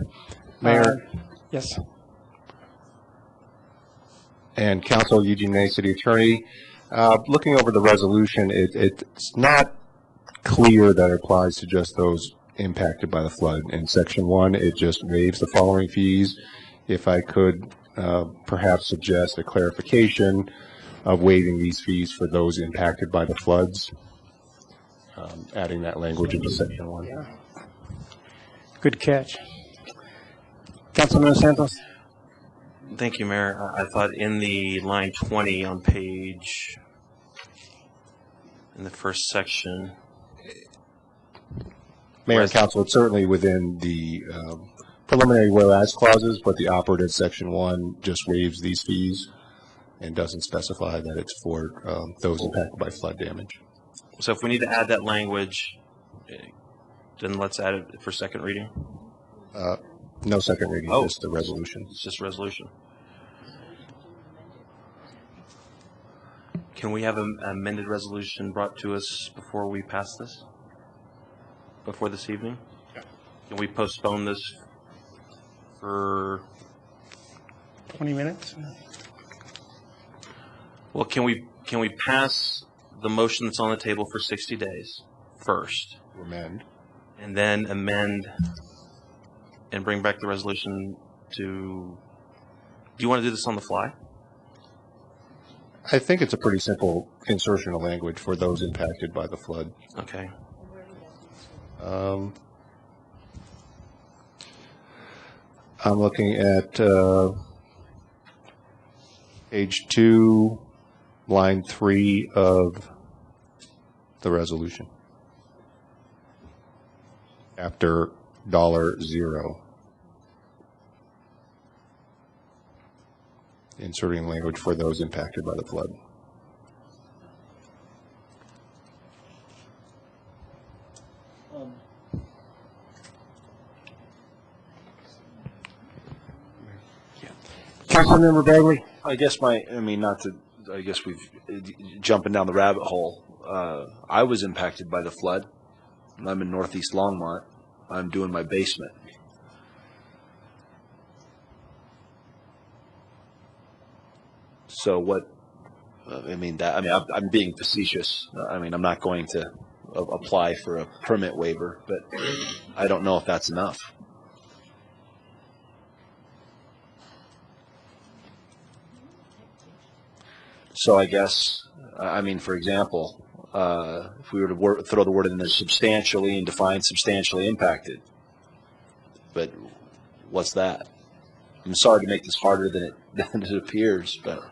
Mayor. Yes. And Council Eugene May, City Attorney. Looking over the resolution, it's not clear that it applies to just those impacted by the flood. In Section 1, it just waives the following fees. If I could perhaps suggest a clarification of waiving these fees for those impacted by the floods, adding that language into Section 1. Yeah. Good catch. Councilman Santos. Thank you, Mayor. I thought in the line 20 on page, in the first section. Mayor and Council, it's certainly within the preliminary whereas clauses, but the operative Section 1 just waives these fees and doesn't specify that it's for those impacted by flood damage. So if we need to add that language, then let's add it for second reading. No second reading, just the resolution. It's just a resolution. Can we have an amended resolution brought to us before we pass this? Before this evening? Can we postpone this for 20 minutes? Well, can we pass the motion that's on the table for 60 days first? Amend. And then amend and bring back the resolution to, do you want to do this on the fly? I think it's a pretty simple insertion of language for those impacted by the flood. Okay. I'm looking at page 2, line 3 of the resolution. After $0. Inserting language for those impacted by the flood. Councilmember Bagley. I guess we've jumping down the rabbit hole. I was impacted by the flood. I'm in Northeast Longmont. I'm doing my basement. So what? I'm being facetious. I'm not going to apply for a permit waiver, but I don't know if that's enough. So I guess, for example, if we were to throw the word in there substantially and define substantially impacted, but what's that? I'm sorry to make this harder than it appears, but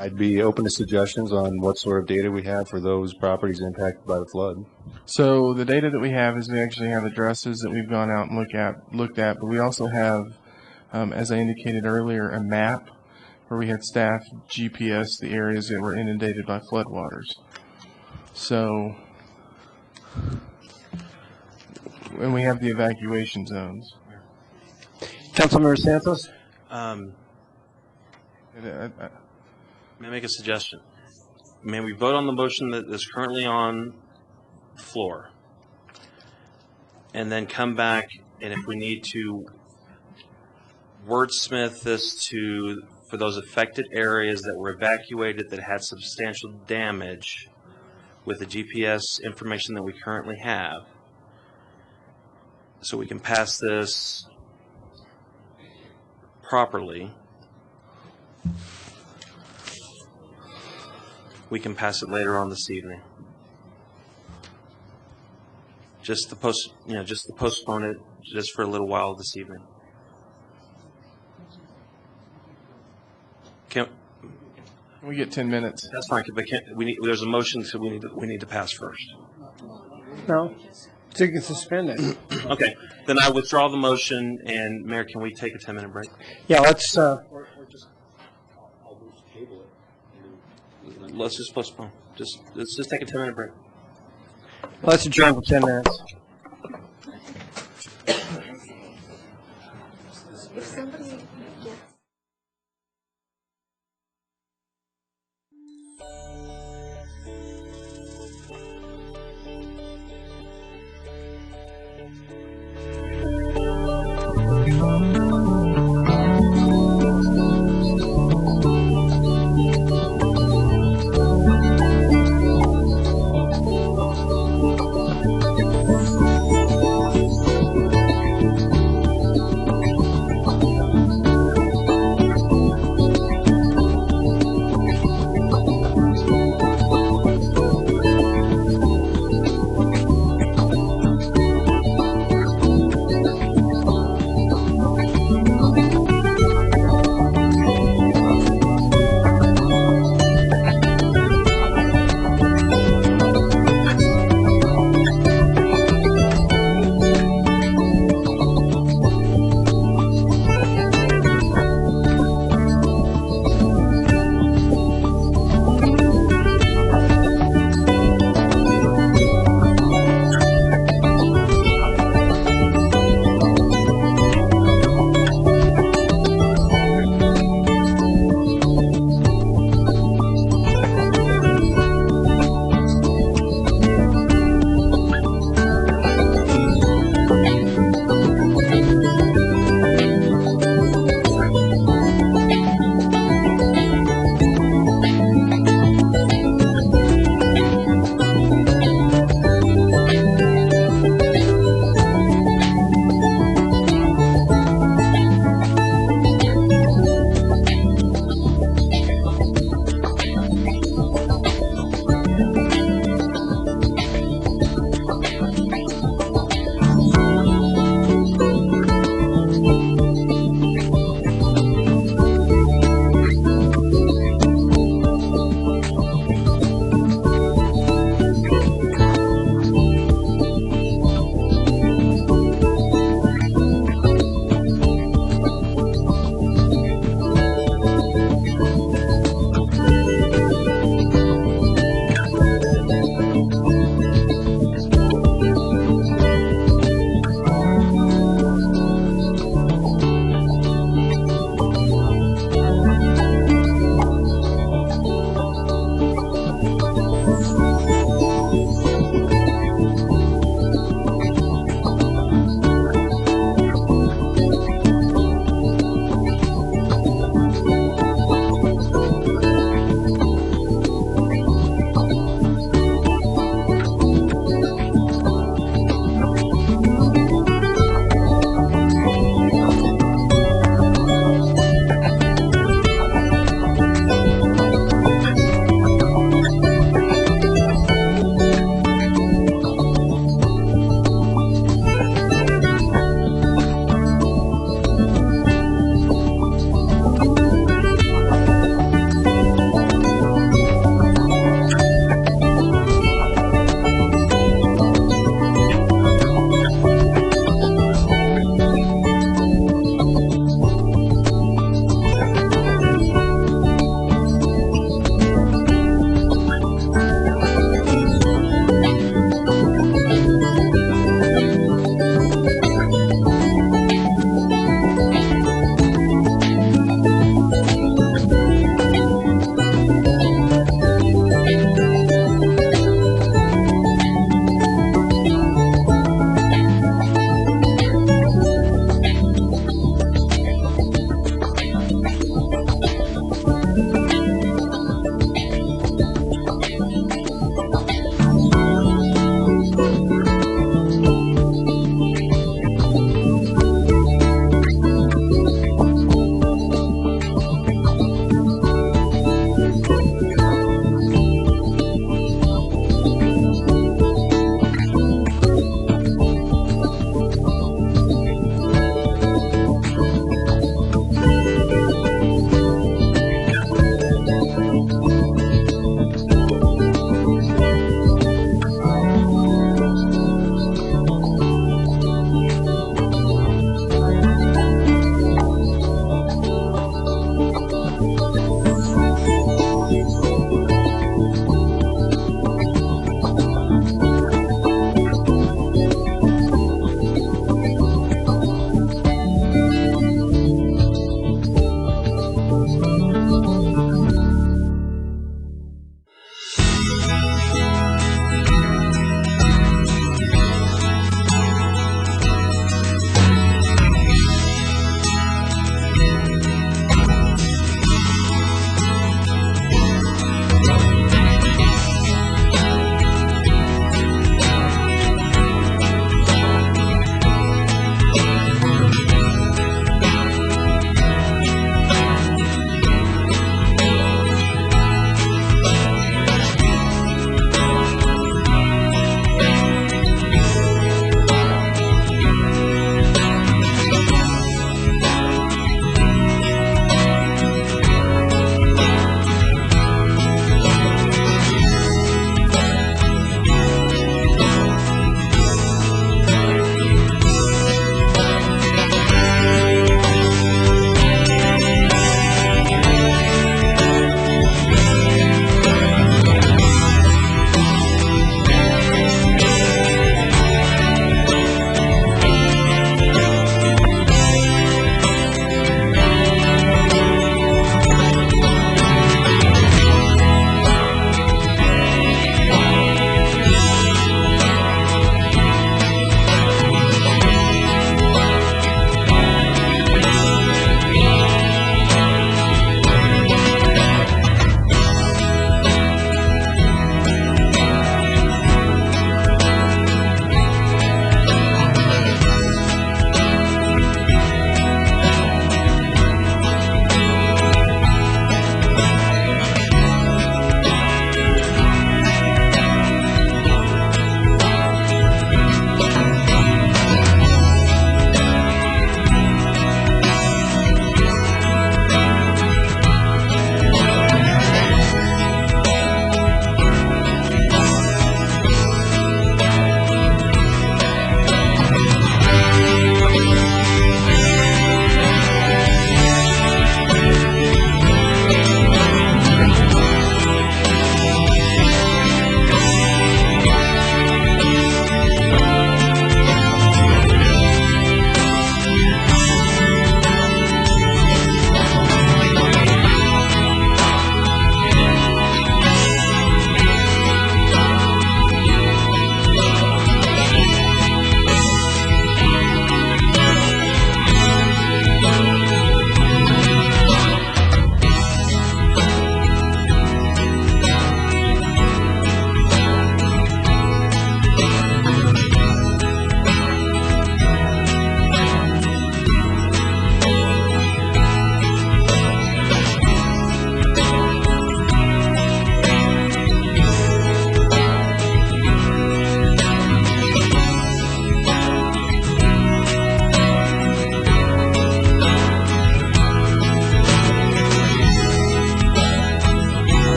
I'd be open to suggestions on what sort of data we have for those properties impacted by the flood. So the data that we have is we actually have addresses that we've gone out and looked at, but we also have, as I indicated earlier, a map where we had staff GPS the areas that were inundated by floodwaters. So, and we have the evacuation zones. Councilmember Santos. May I make a suggestion? May we vote on the motion that is currently on the floor, and then come back, and if we need to wordsmith this for those affected areas that were evacuated that had substantial damage with the GPS information that we currently have, so we can pass this properly. We can pass it later on this evening. Just to postpone it just for a little while this evening. Can we get 10 minutes? That's fine, but there's a motion, so we need to pass first. No, so you can suspend it. Okay, then I withdraw the motion, and Mayor, can we take a 10-minute break? Yeah, let's. Let's just postpone. Let's just take a 10-minute break. Let's adjourn for 10 minutes. If somebody gets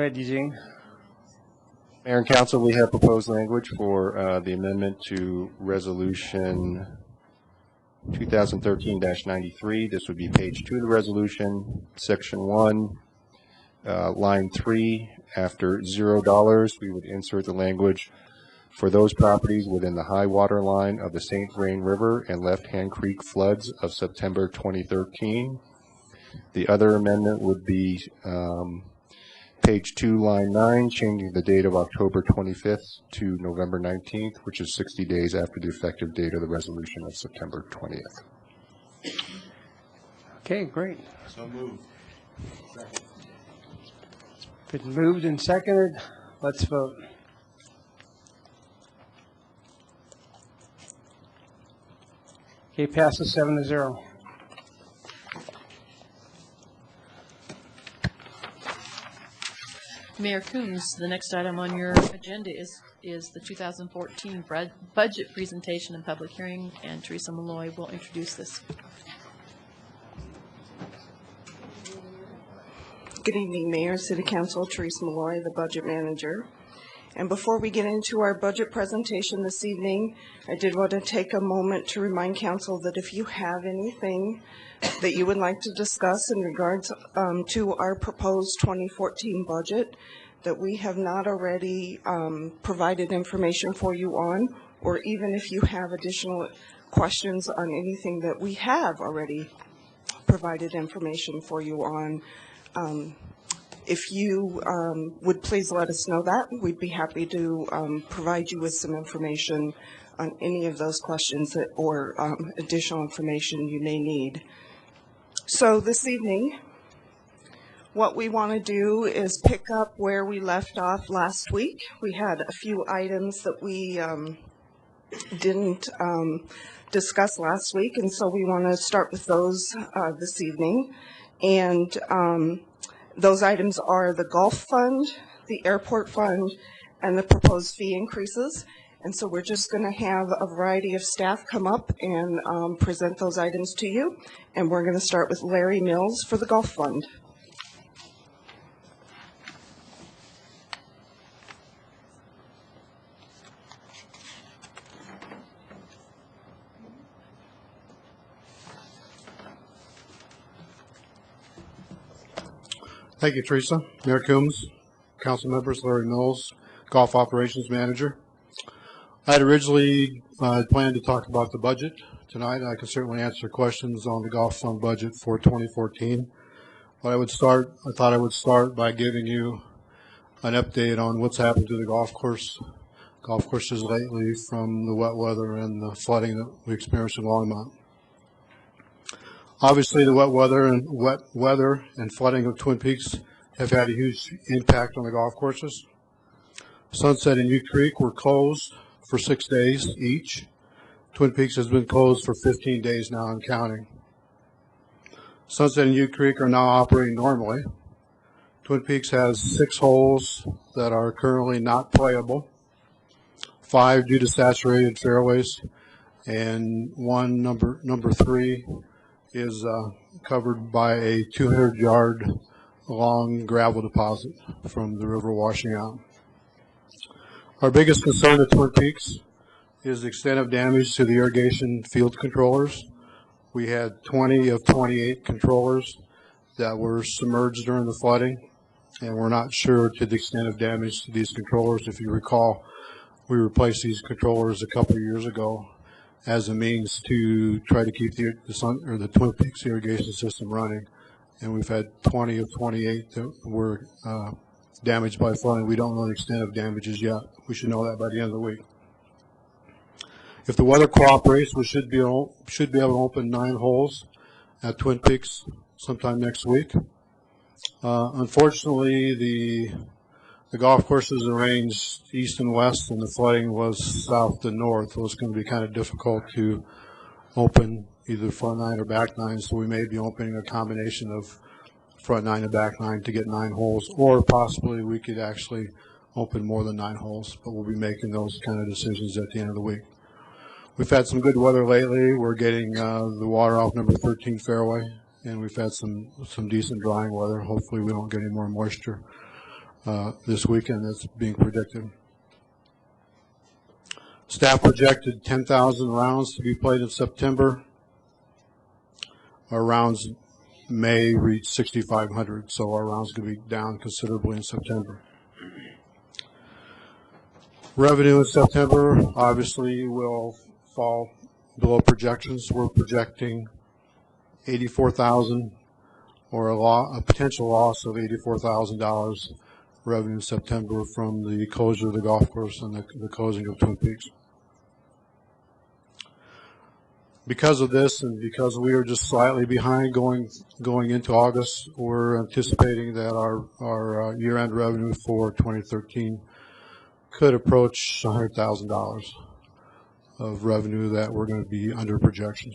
ahead, Eugene. Mayor and Council, we have proposed language for the amendment to Resolution 2013-93. This would be page 2 of the resolution, section 1, line 3. After $0, we would insert the language for those properties within the high water line of the St. Vrain River and Left-Hand Creek floods of September 2013. The other amendment would be page 2, line 9, changing the date of October 25th to November 19th, which is 60 days after the effective date of the resolution of September 20th. Okay, great. So moved. Been moved and seconded. Let's vote. Okay, passes 7-0. Mayor Coombs, the next item on your agenda is the 2014 budget presentation and public hearing, and Teresa Malloy will introduce this. Good evening, Mayor, City Council, Teresa Malloy, the budget manager. And before we get into our budget presentation this evening, I did want to take a moment to remind council that if you have anything that you would like to discuss in regards to our proposed 2014 budget that we have not already provided information for you on, or even if you have additional questions on anything that we have already provided information for you on, if you would please let us know that. We'd be happy to provide you with some information on any of those questions that, or additional information you may need. So this evening, what we want to do is pick up where we left off last week. We had a few items that we didn't discuss last week, and so we want to start with those this evening. And those items are the Gulf Fund, the Airport Fund, and the proposed fee increases. And so we're just going to have a variety of staff come up and present those items to you. And we're going to start with Larry Mills for the Gulf Fund. Thank you, Teresa. Mayor Coombs, council members, Larry Mills, Golf Operations Manager. I had originally planned to talk about the budget tonight. I can certainly answer questions on the Golf Fund budget for 2014. But I thought I would start by giving you an update on what's happened to the golf courses lately from the wet weather and the flooding that we experienced in Longmont. Obviously, the wet weather and flooding of Twin Peaks have had a huge impact on the golf courses. Sunset and Ute Creek were closed for 6 days each. Twin Peaks has been closed for 15 days now and counting. Sunset and Ute Creek are now operating normally. Twin Peaks has 6 holes that are currently not playable, 5 due to saturated fairways, and one number 3 is covered by a 200-yard long gravel deposit from the river washing out. Our biggest concern at Twin Peaks is the extent of damage to the irrigation field controllers. We had 20 of 28 controllers that were submerged during the flooding, and we're not sure to the extent of damage to these controllers. If you recall, we replaced these controllers a couple of years ago as a means to try to keep the Twin Peaks irrigation system running. And we've had 20 of 28 that were damaged by flooding. We don't know the extent of damages yet. We should know that by the end of the week. If the weather cooperates, we should be able to open 9 holes at Twin Peaks sometime next week. Unfortunately, the golf courses arranged east and west, and the flooding was south to north. So it's going to be kind of difficult to open either front 9 or back 9. So we may be opening a combination of front 9 and back 9 to get 9 holes, or possibly we could actually open more than 9 holes. But we'll be making those kind of decisions at the end of the week. We've had some good weather lately. We're getting the water off number 13 fairway, and we've had some decent drying weather. Hopefully we don't get any more moisture. this weekend that's being predicted. Staff projected 10,000 rounds to be played in September. Our rounds may reach 6,500, so our rounds could be down considerably in September. Revenue in September obviously will fall below projections. We're projecting 84,000, or a potential loss of $84,000 revenue in September from the closure of the golf course and the closing of Twin Peaks. Because of this, and because we are just slightly behind going into August, we're anticipating that our year-end revenue for 2013 could approach $100,000 of revenue that we're going to be under projections.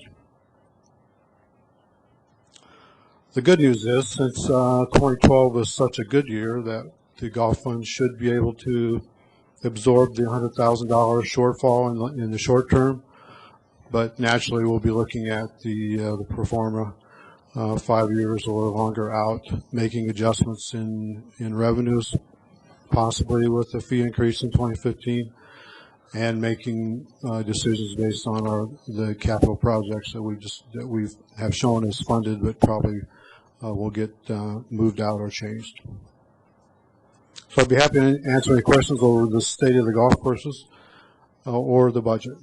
The good news is, since 2012 was such a good year, that the golf fund should be able to absorb the $100,000 shortfall in the short term. But naturally, we'll be looking at the pro forma 5 years or longer out, making adjustments in revenues, possibly with a fee increase in 2015, and making decisions based on the capital projects that we have shown as funded, but probably will get moved out or changed. So I'd be happy to answer any questions over the state of the golf courses or the budget.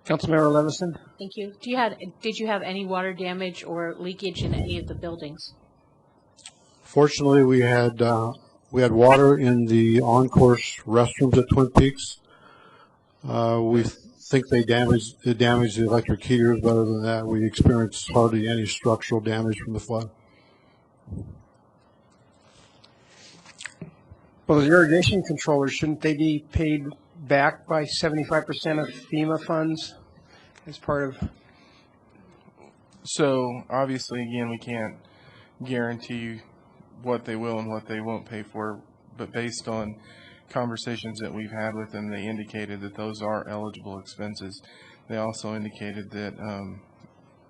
Councilmember Levison? Thank you. Did you have any water damage or leakage in any of the buildings? Fortunately, we had water in the on-course restrooms at Twin Peaks. We think they damaged the electric heaters, but other than that, we experienced hardly any structural damage from the flood. Well, the irrigation controllers, shouldn't they be paid back by 75% of FEMA funds as part of? So obviously, again, we can't guarantee what they will and what they won't pay for, but based on conversations that we've had with them, they indicated that those are eligible expenses. They also indicated that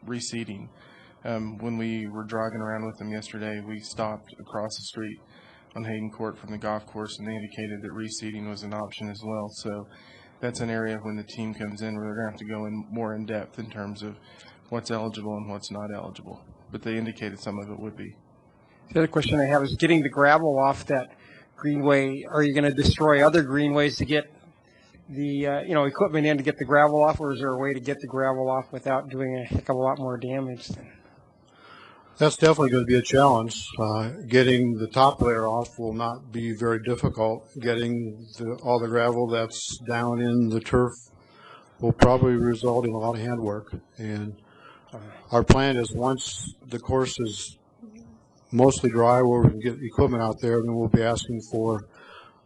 reseeding. When we were driving around with them yesterday, we stopped across the street on Hayden Court from the golf course, and they indicated that reseeding was an option as well. So that's an area when the team comes in where they're going to have to go in more in depth in terms of what's eligible and what's not eligible. But they indicated some of it would be. The other question I have is getting the gravel off that greenway. Are you going to destroy other greenways to get the equipment in to get the gravel off, or is there a way to get the gravel off without doing a heck of a lot more damage? That's definitely going to be a challenge. Getting the top layer off will not be very difficult. Getting all the gravel that's down in the turf will probably result in a lot of handwork. And our plan is, once the course is mostly dry, where we can get equipment out there, then we'll be asking for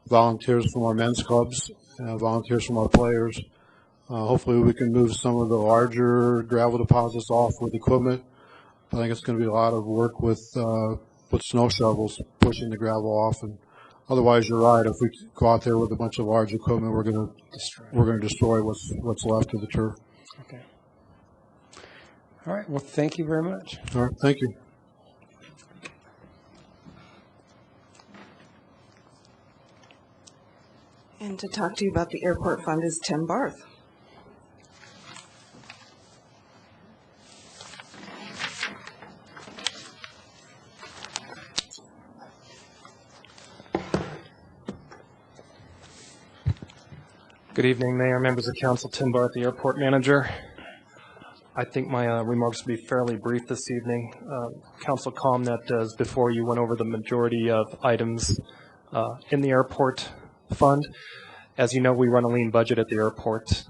volunteers from our men's clubs, volunteers from our players. Hopefully we can move some of the larger gravel deposits off with equipment. I think it's going to be a lot of work with snow shovels pushing the gravel off, and otherwise, you're right. If we go out there with a bunch of large equipment, we're going to destroy what's left of the turf. Okay. All right. Well, thank you very much. All right. Thank you. And to talk to you about the airport fund is Tim Barth. Good evening, Mayor, members of council. Tim Barth, the airport manager. I think my remarks will be fairly brief this evening. Council ComNet, as before you, went over the majority of items in the airport fund. As you know, we run a lean budget at the airport.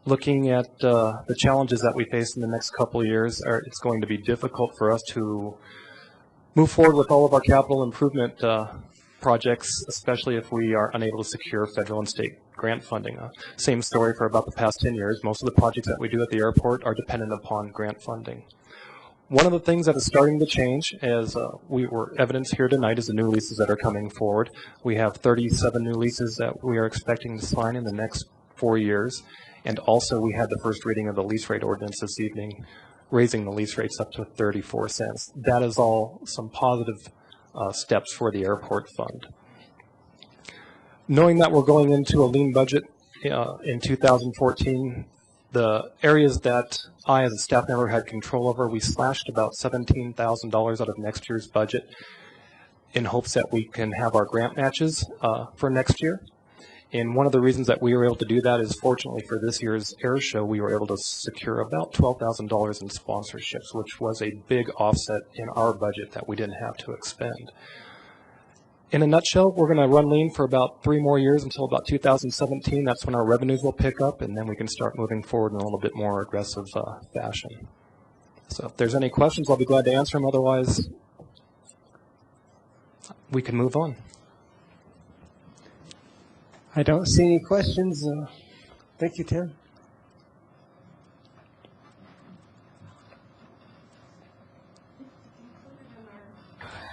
Looking at the challenges that we face in the next couple of years, it's going to be difficult for us to move forward with all of our capital improvement projects, especially if we are unable to secure federal and state grant funding. Same story for about the past 10 years. Most of the projects that we do at the airport are dependent upon grant funding. One of the things that is starting to change, as we were evidence here tonight, is the new leases that are coming forward. We have 37 new leases that we are expecting to sign in the next 4 years. And also we had the first reading of the lease rate ordinance this evening. raising the lease rates up to 34 cents. That is all some positive steps for the airport fund. Knowing that we're going into a lean budget in 2014, the areas that I, as a staff member, had control over, we slashed about $17,000 out of next year's budget in hopes that we can have our grant matches for next year. And one of the reasons that we were able to do that is, fortunately for this year's air show, we were able to secure about $12,000 in sponsorships, which was a big offset in our budget that we didn't have to expend. In a nutshell, we're going to run lean for about 3 more years until about 2017. That's when our revenues will pick up, and then we can start moving forward in a little bit more aggressive fashion. So if there's any questions, I'll be glad to answer them. Otherwise, we can move on. I don't see any questions. Thank you, Tim.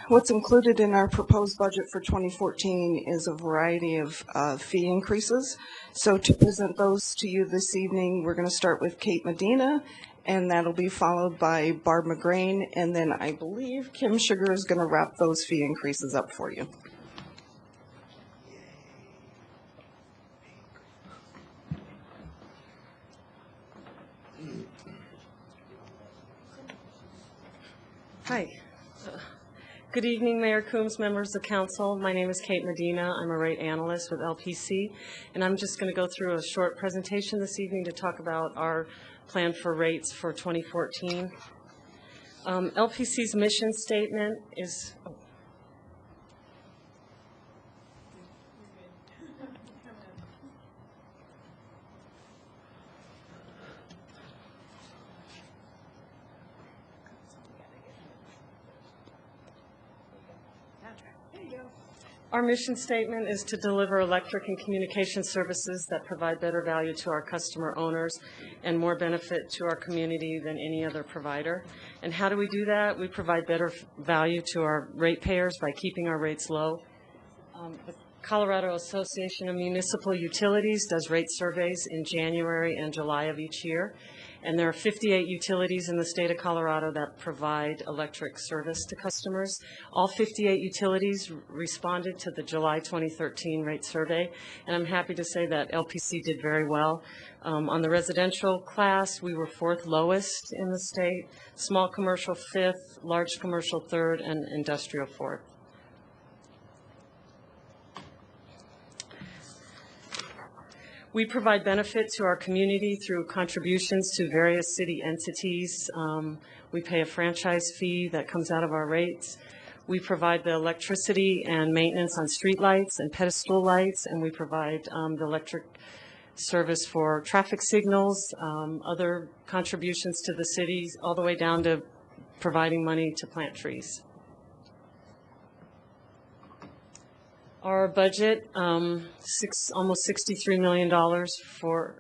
What's included in our proposed budget for 2014 is a variety of fee increases. So to present those to you this evening, we're going to start with Kate Medina, and that'll be followed by Barb McGrain, and then I believe Kim Sugar is going to wrap those fee increases up for you. Hi. Good evening, Mayor Coombs, members of council. My name is Kate Medina. I'm a rate analyst with LPC, and I'm just going to go through a short presentation this evening to talk about our plan for rates for 2014. LPC's mission statement is... Our mission statement is to deliver electric and communication services that provide better value to our customer owners and more benefit to our community than any other provider. And how do we do that? We provide better value to our ratepayers by keeping our rates low. The Colorado Association of Municipal Utilities does rate surveys in January and July of each year. And there are 58 utilities in the state of Colorado that provide electric service to customers. All 58 utilities responded to the July 2013 rate survey, and I'm happy to say that LPC did very well. On the residential class, we were 4th lowest in the state, small commercial 5th, large commercial 3rd, and industrial 4th. We provide benefit to our community through contributions to various city entities. We pay a franchise fee that comes out of our rates. We provide the electricity and maintenance on street lights and pedestal lights, and we provide the electric service for traffic signals, other contributions to the city, all the way down to providing money to plant trees. Our budget, almost $63 million for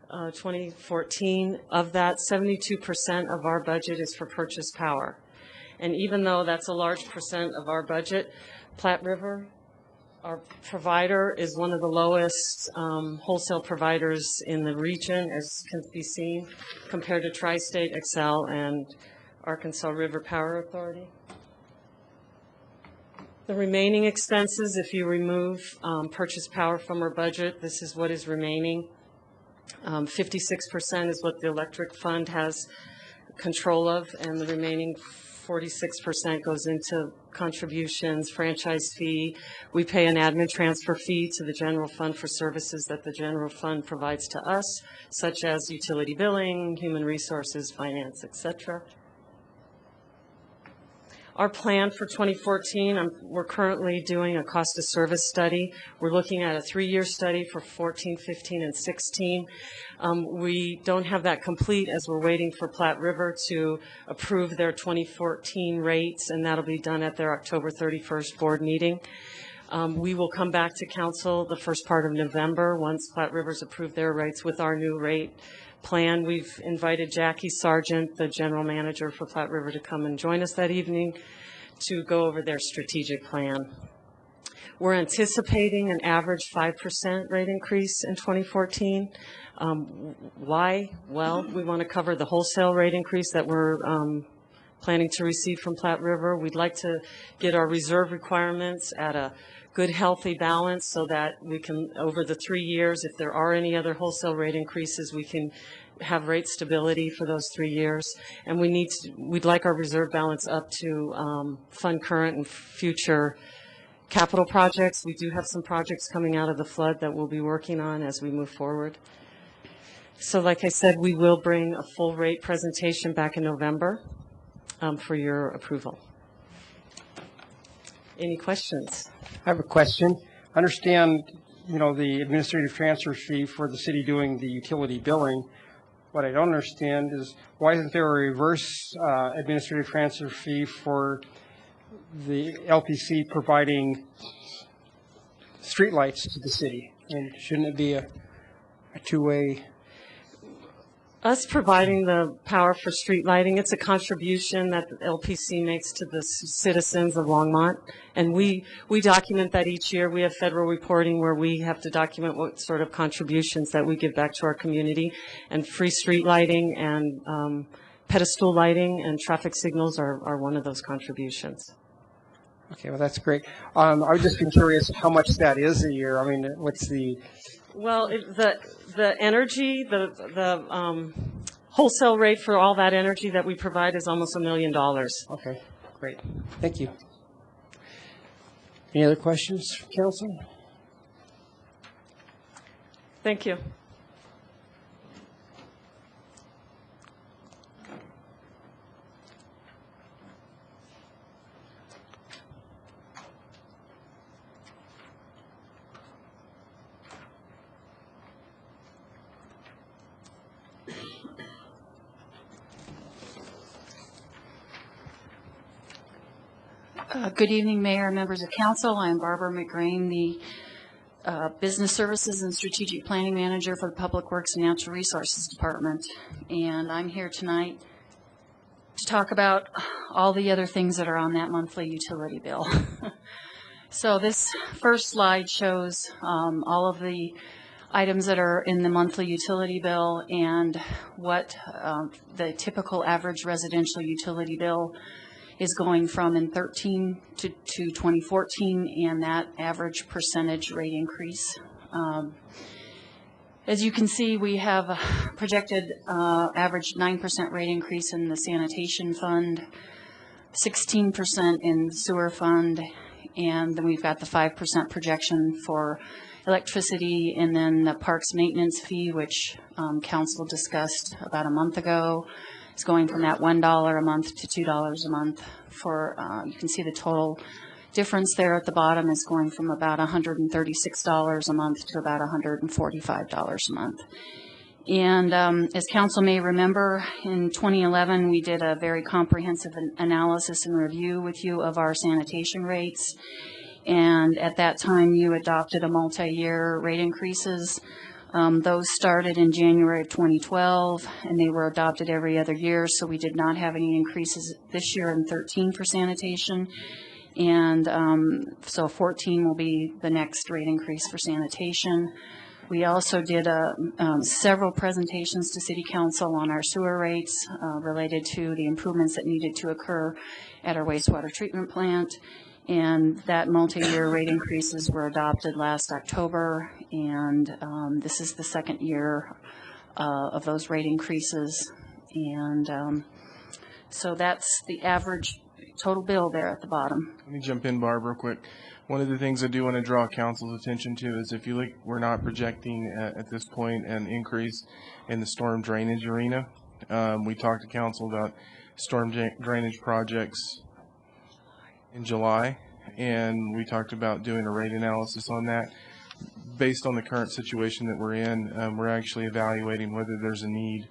2014. Of that, 72% of our budget is for purchase power. And even though that's a large percent of our budget, Platte River, our provider, is one of the lowest wholesale providers in the region, as can be seen, compared to Tri-State, Excel, and Arkansas River Power Authority. The remaining expenses, if you remove purchase power from our budget, this is what is remaining. 56% is what the electric fund has control of, and the remaining 46% goes into contributions, franchise fee. We pay an admin transfer fee to the general fund for services that the general fund provides to us, such as utility billing, human resources, finance, etc. Our plan for 2014, we're currently doing a cost of service study. We're looking at a 3-year study for 14, 15, and 16. We don't have that complete as we're waiting for Platte River to approve their 2014 rates, and that'll be done at their October 31st board meeting. We will come back to council the first part of November once Platte River's approved their rates with our new rate plan. We've invited Jackie Sargent, the general manager for Platte River, to come and join us that evening to go over their strategic plan. We're anticipating an average 5% rate increase in 2014. Why? Well, we want to cover the wholesale rate increase that we're planning to receive from Platte River. We'd like to get our reserve requirements at a good, healthy balance so that we can, over the 3 years, if there are any other wholesale rate increases, we can have rate stability for those 3 years. And we'd like our reserve balance up to fund current and future capital projects. We do have some projects coming out of the flood that we'll be working on as we move forward. So like I said, we will bring a full rate presentation back in November for your approval. Any questions? I have a question. I understand, the administrative transfer fee for the city doing the utility billing. What I don't understand is why isn't there a reverse administrative transfer fee for the LPC providing streetlights to the city? And shouldn't it be a two-way? Us providing the power for street lighting, it's a contribution that the LPC makes to the citizens of Longmont. And we document that each year. We have federal reporting where we have to document what sort of contributions that we give back to our community. And free street lighting and pedestal lighting and traffic signals are one of those contributions. Okay, well, that's great. I was just curious how much that is a year. I mean, what's the... Well, the energy, the wholesale rate for all that energy that we provide is almost $1 million. Okay, great. Thank you. Any other questions, Council? Thank you. Good evening, Mayor, members of council. I'm Barbara McGrain, the Business Services and Strategic Planning Manager for the Public Works and Natural Resources Department. And I'm here tonight to talk about all the other things that are on that monthly utility bill. So this first slide shows all of the items that are in the monthly utility bill and what the typical average residential utility bill is going from in 13 to 2014, and that average percentage rate increase. As you can see, we have a projected average 9% rate increase in the sanitation fund, 16% in the sewer fund, and then we've got the 5% projection for electricity, and then the parks maintenance fee, which council discussed about a month ago. It's going from that $1 a month to $2 a month. For you can see the total difference there at the bottom is going from about $136 a month to about $145 a month. And as council may remember, in 2011 we did a very comprehensive analysis and review with you of our sanitation rates, and at that time you adopted a multi-year rate increases. Those started in January of 2012, and they were adopted every other year, so we did not have any increases this year in 13 for sanitation. And so 14 will be the next rate increase for sanitation. We also did several presentations to City Council on our sewer rates related to the improvements that needed to occur at our wastewater treatment plant. And that multi-year rate increases were adopted last October, and this is the second year of those rate increases. And so that's the average total bill there at the bottom. Let me jump in, Barb, real quick. One of the things I do want to draw council's attention to is if you look, we're not projecting at this point an increase in the storm drainage arena. We talked to council about storm drainage projects in July, and we talked about doing a rate analysis on that. Based on the current situation that we're in, we're actually evaluating whether there's a need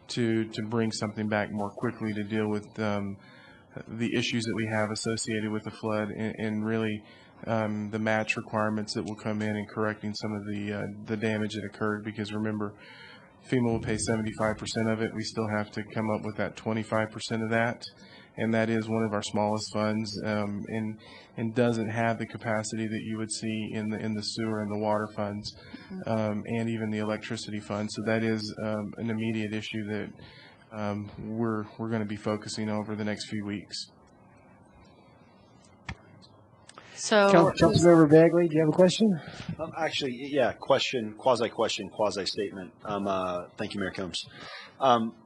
to bring something back more quickly to deal with the issues that we have associated with the flood and really the match requirements that will come in and correcting some of the damage that occurred, because remember, FEMA will pay 75% of it. We still have to come up with that 25% of that. and that is one of our smallest funds, and doesn't have the capacity that you would see in the sewer and the water funds, and even the electricity fund. So that is an immediate issue that we're going to be focusing over the next few weeks. So, Councilmember Bagley, do you have a question? Actually, yeah, question, quasi-statement. Thank you, Mayor Combs.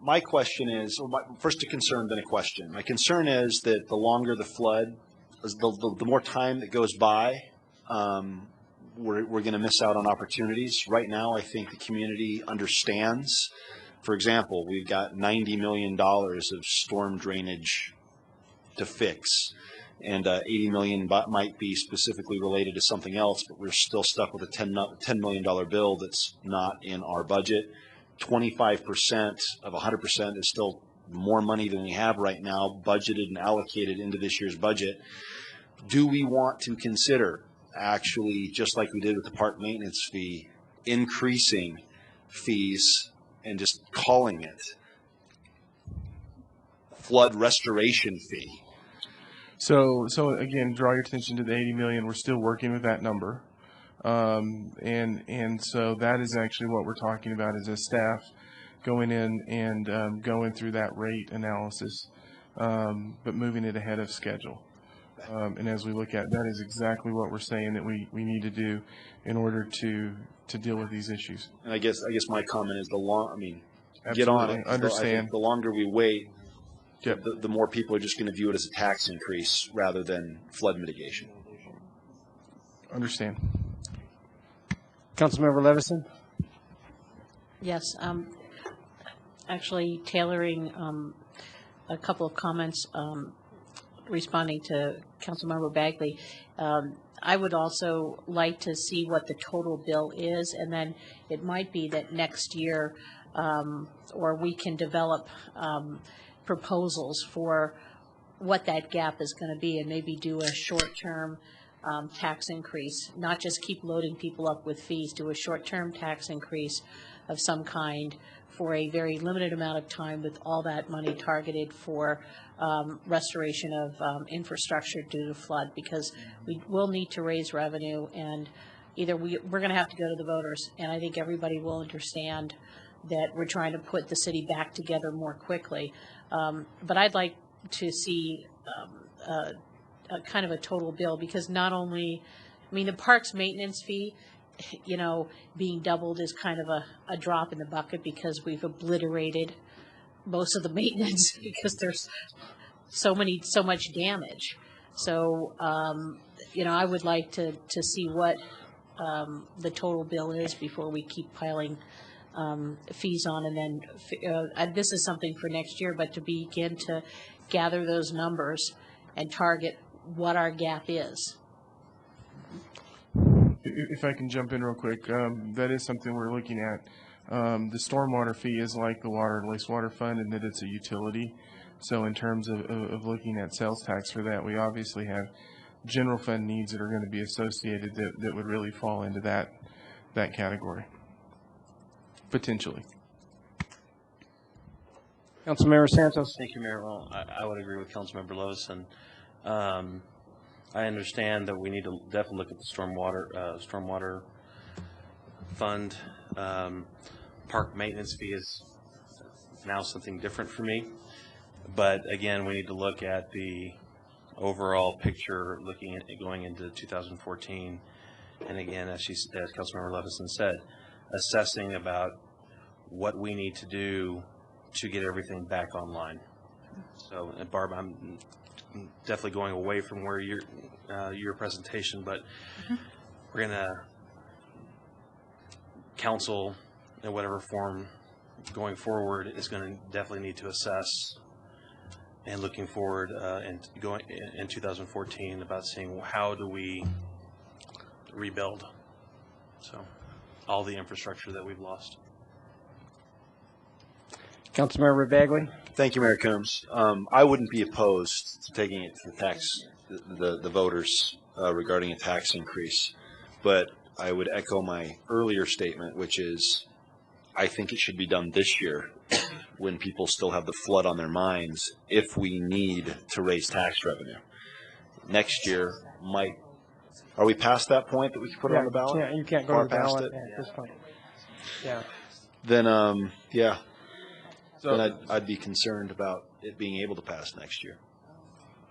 My question is, first a concern, then a question. My concern is that the longer the flood, the more time that goes by, we're going to miss out on opportunities. Right now, I think the community understands. For example, we've got $90 million of storm drainage to fix. And $80 million might be specifically related to something else, but we're still stuck with a $10 million bill that's not in our budget. 25% of 100% is still more money than we have right now, budgeted and allocated into this year's budget. Do we want to consider, actually, just like we did with the park maintenance fee, increasing fees and just calling it flood restoration fee? So again, draw your attention to the 80 million. We're still working with that number. And so that is actually what we're talking about as a staff going in and going through that rate analysis, but moving it ahead of schedule. And as we look at that is exactly what we're saying that we need to do in order to deal with these issues. And I guess my comment is Absolutely. Get on it. Understand. The longer we wait, Yep. the more people are just going to view it as a tax increase rather than flood mitigation. Understand. Councilmember Levison? Yes, actually tailoring a couple of comments responding to Councilmember Bagley. I would also like to see what the total bill is, and then it might be that next year, or we can develop proposals for what that gap is going to be, and maybe do a short-term tax increase, not just keep loading people up with fees, do a short-term tax increase of some kind for a very limited amount of time with all that money targeted for restoration of infrastructure due to flood, because we will need to raise revenue, and either we're going to have to go to the voters, and I think everybody will understand that we're trying to put the city back together more quickly. But I'd like to see a kind of a total bill, because not only, I mean, the parks maintenance fee, you know, being doubled is kind of a drop in the bucket, because we've obliterated most of the maintenance because there's so much damage. So, you know, I would like to see what the total bill is before we keep piling fees on, and then this is something for next year, but to begin to gather those numbers and target what our gap is. If I can jump in real quick, that is something we're looking at. The stormwater fee is like the water and wastewater fund in that it's a utility. So in terms of looking at sales tax for that, we obviously have general fund needs that are going to be associated that would really fall into that category, potentially. Councilmember Santos? Thank you, Mayor. Well, I would agree with Councilmember Levison. I understand that we need to definitely look at the stormwater fund. Park maintenance fee is now something different for me. But again, we need to look at the overall picture, looking at going into 2014. And again, as Councilmember Levison said, assessing about what we need to do to get everything back online. So, Barb, I'm definitely going away from where your presentation, but we're gonna council in whatever form going forward is going to definitely need to assess, and looking forward and going in 2014 about seeing how do we rebuild all the infrastructure that we've lost. Councilmember Bagley? Thank you, Mayor Combs. I wouldn't be opposed to taking it to the voters regarding a tax increase, but I would echo my earlier statement, which is I think it should be done this year when people still have the flood on their minds if we need to raise tax revenue. Next year are we past that point that we can put it on the ballot? You can't go Far to the past ballot it? at this point. Yeah. Then, So- then I'd be concerned about it being able to pass next year.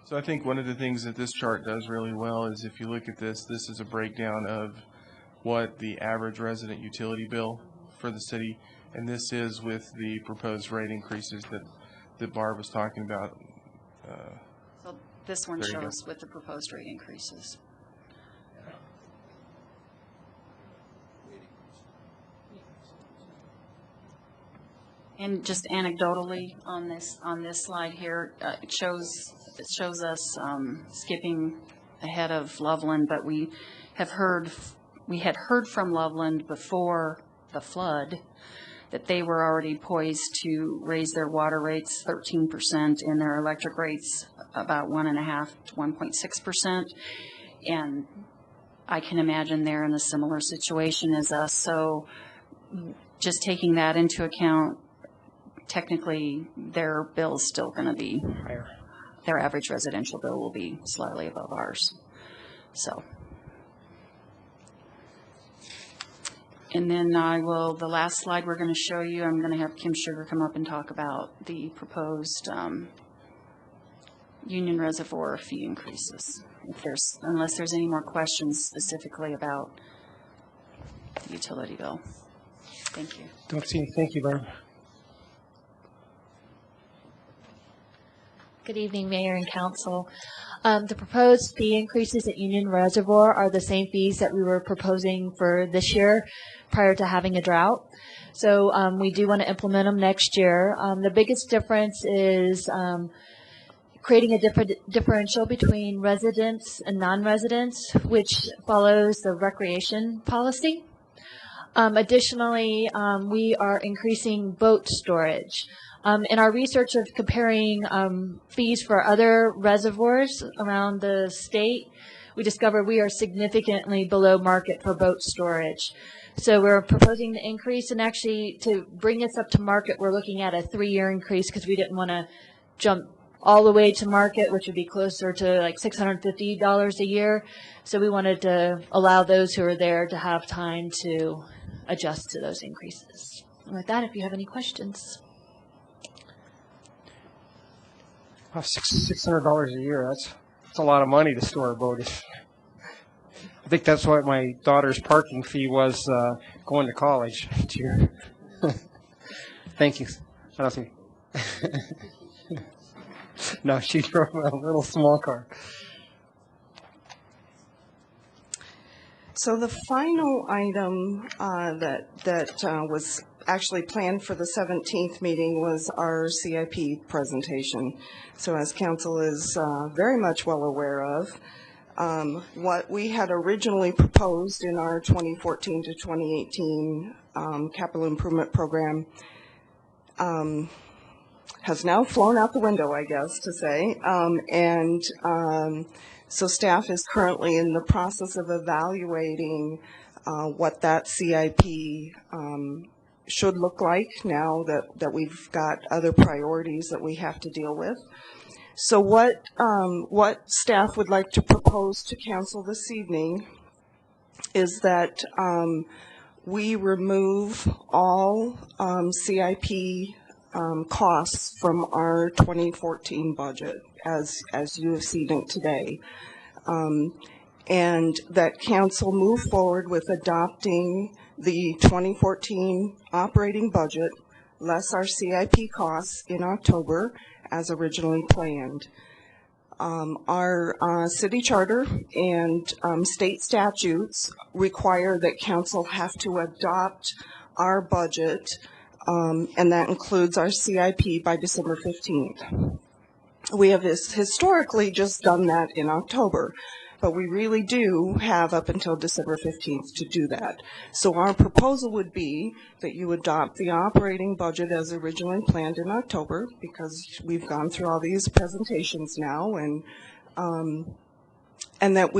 So I think one of the things that this chart does really well is if you look at this is a breakdown of what the average resident utility bill for the city, and this is with the proposed rate increases that Barb was talking about. So this one There you go. shows with the proposed rate increases. And just anecdotally on this slide here, it shows us skipping ahead of Loveland, but we had heard from Loveland before the flood that they were already poised to raise their water rates 13% and their electric rates about 1.5 to 1.6%. And I can imagine they're in a similar situation as us. So just taking that into account, technically their bill's still going to be higher. Their average residential bill will be slightly above ours. So. And then the last slide we're going to show you, I'm going to have Kim Sugar come up and talk about the proposed Union Reservoir fee increases. Unless there's any more questions specifically about the utility bill. Thank you. Don't see. Thank you, Barb. Good evening, Mayor and Council. The proposed fee increases at Union Reservoir are the same fees that we were proposing for this year prior to having a drought. So we do want to implement them next year. The biggest difference is creating a differential between residents and non-residents, which follows the recreation policy. Additionally, we are increasing boat storage. In our research of comparing fees for other reservoirs around the state, we discovered we are significantly below market for boat storage. So we're proposing the increase, and actually to bring us up to market, we're looking at a 3-year increase because we didn't want to jump all the way to market, which would be closer to like $650 a year. So we wanted to allow those who are there to have time to adjust to those increases. And with that, if you have any questions. $600 a year, that's a lot of money to store a boat. I think that's what my daughter's parking fee was going to college. Thank you. I don't think. No, she drove a little small car. So the final item that was actually planned for the 17th meeting was our CIP presentation. So as council is very much well aware of, what we had originally proposed in our 2014 to 2018 capital improvement program has now flown out the window, I guess to say. So staff is currently in the process of evaluating what that CIP should look like now that we've got other priorities that we have to deal with. So what staff would like to propose to council this evening is that we remove all CIP costs from our 2014 budget as you have seen it today. And that council move forward with adopting the 2014 operating budget less our CIP costs in October as originally planned. Our city charter and state statutes require that council have to adopt our budget, and that includes our CIP by December 15th. We have historically just done that in October, but we really do have up until December 15th to do that. So our proposal would be that you adopt the operating budget as originally planned in October, because we've gone through all these presentations now, and that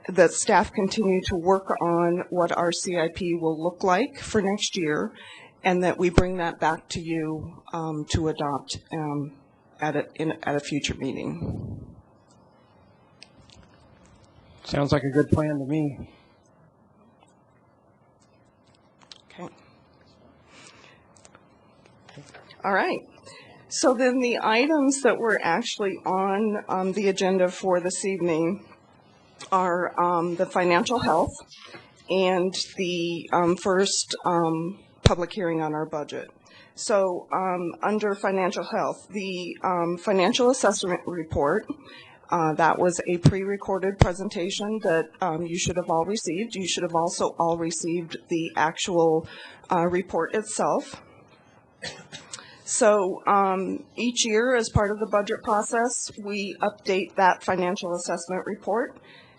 that staff continue to work on what our CIP will look like for next year, and that we bring that back to you to adopt at a future meeting. Sounds like a good plan to me. Okay. All right. So then the items that were actually on the agenda for this evening are the financial health and the first public hearing on our budget. So under financial health, the financial assessment report, that was a pre-recorded presentation that you should have all received. You should have also all received the actual report itself. So each year, as part of the budget process, we update that financial assessment report.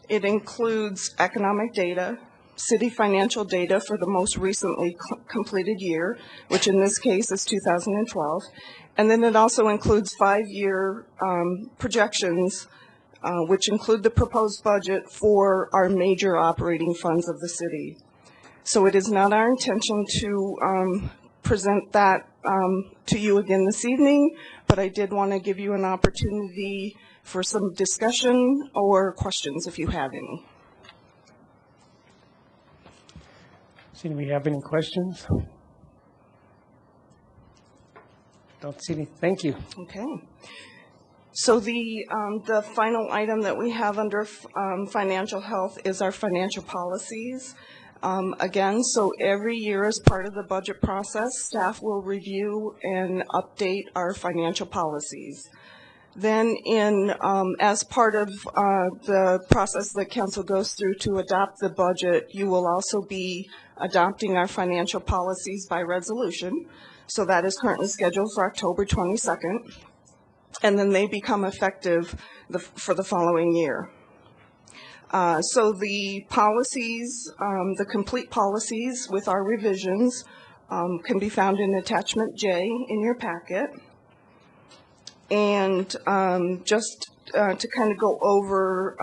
It includes economic data, city financial data for the most recently completed year, which in this case is 2012. And then it also includes 5-year projections, which include the proposed budget for our major operating funds of the city. So it is not our intention to present that to you again this evening, but I did want to give you an opportunity for some discussion or questions if you have any. Do we have any questions? Don't see any. Thank you. Okay. So the final item that we have under financial health is our financial policies. Again, so every year as part of the budget process, staff will review and update our financial policies. Then as part of the process that council goes through to adopt the budget, you will also be adopting our financial policies by resolution. So that is currently scheduled for October 22nd. And then they become effective for the following year. So the policies, the complete policies with our revisions can be found in attachment J in your packet. And just to kind of go over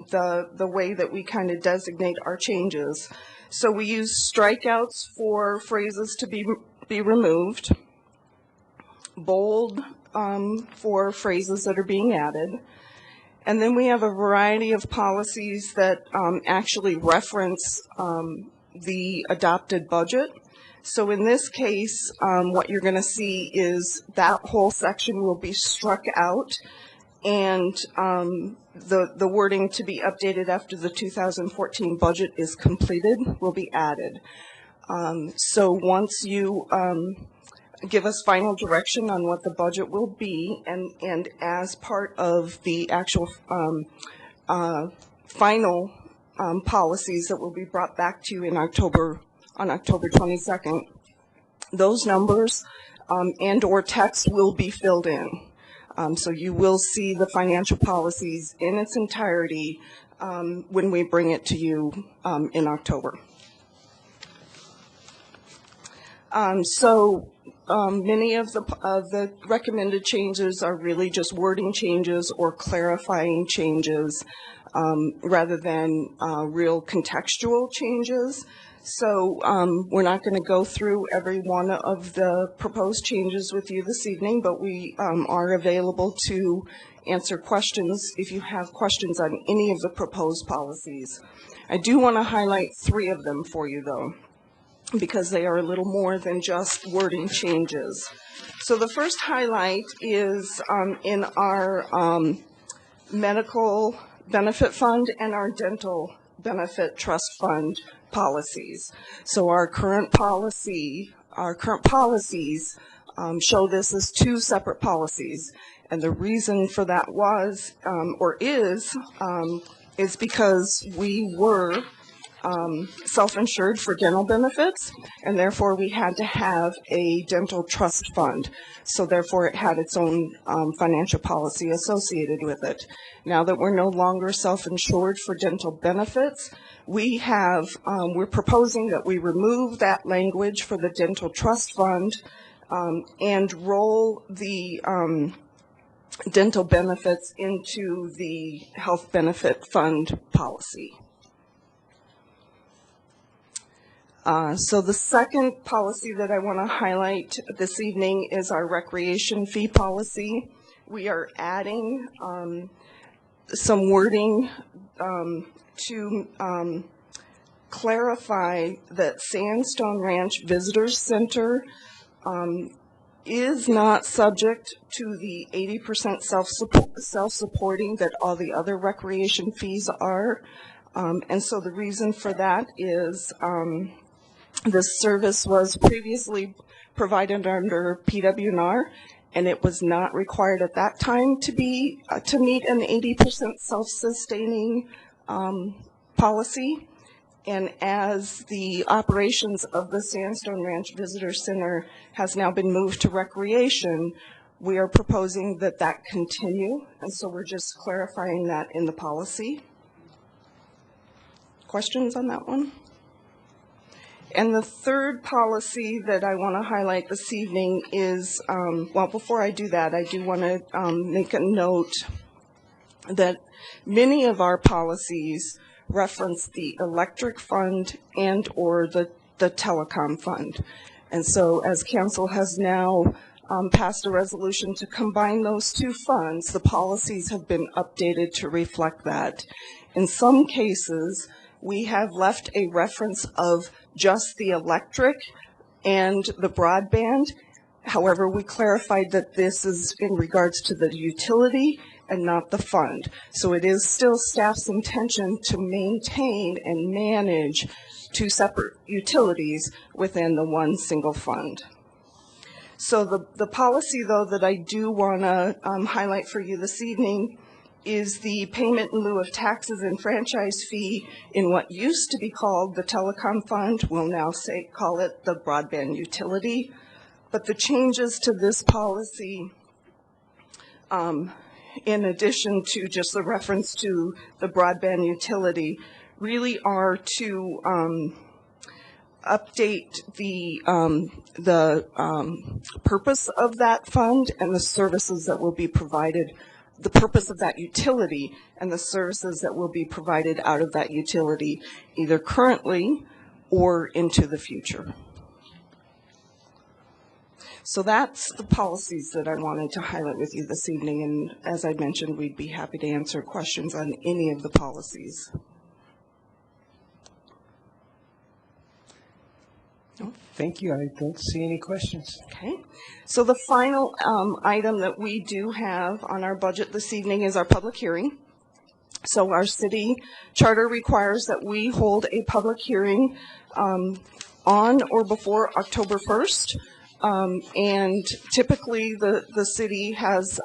the way that we kind of designate our changes. So we use strikeouts for phrases to be removed, bold for phrases that are being added. And then we have a variety of policies that actually reference the adopted budget. So in this case, what you're going to see is that whole section will be struck out, and the wording to be updated after the 2014 budget is completed will be added. So once you give us final direction on what the budget will be, and as part of the actual final policies that will be brought back to you on October 22nd, those numbers and or text will be filled in. So you will see the financial policies in its entirety when we bring it to you in October. Many of the recommended changes are really just wording changes or clarifying changes rather than real contextual changes. So we're not going to go through every one of the proposed changes with you this evening, but we are available to answer questions if you have questions on any of the proposed policies. I do want to highlight 3 of them for you, though, because they are a little more than just wording changes. So the first highlight is in our medical benefit fund and our dental benefit trust fund policies. So our current policies show this as 2 separate policies. And the reason for that was, or is because we were self-insured for dental benefits, and therefore we had to have a dental trust fund. So therefore it had its own financial policy associated with it. Now that we're no longer self-insured for dental benefits, we're proposing that we remove that language for the dental trust fund and roll the dental benefits into the health benefit fund policy. So the second policy that I want to highlight this evening is our recreation fee policy. We are adding some wording to clarify that Sandstone Ranch Visitor Center is not subject to the 80% self-supporting that all the other recreation fees are. And so the reason for that is this service was previously provided under PWNR, and it was not required at that time to meet an 80% self-sustaining policy. And as the operations of the Sandstone Ranch Visitor Center has now been moved to recreation, we are proposing that that continue. And so we're just clarifying that in the policy. Questions on that one? And the third policy that I want to highlight this evening is, well, before I do that, I do want to make a note that many of our policies reference the electric fund and or the telecom fund. And so as council has now passed a resolution to combine those two funds, the policies have been updated to reflect that. In some cases, we have left a reference of just the electric and the broadband. However, we clarified that this is in regards to the utility and not the fund. So it is still staff's intention to maintain and manage two separate utilities within the one single fund. So the policy, though, that I do want to highlight for you this evening is the payment in lieu of taxes and franchise fee in what used to be called the telecom fund. We'll now call it the broadband utility. But the changes to this policy, in addition to just the reference to the broadband utility, really are to update the purpose of that fund and the services that will be provided, the purpose of that utility and the services that will be provided out of that utility, either currently or into the future. So that's the policies that I wanted to highlight with you this evening, and as I mentioned, we'd be happy to answer questions on any of the policies. Thank you. I don't see any questions. Okay. So the final item that we do have on our budget this evening is our public hearing. So our city charter requires that we hold a public hearing on or before October 1st. And typically the city has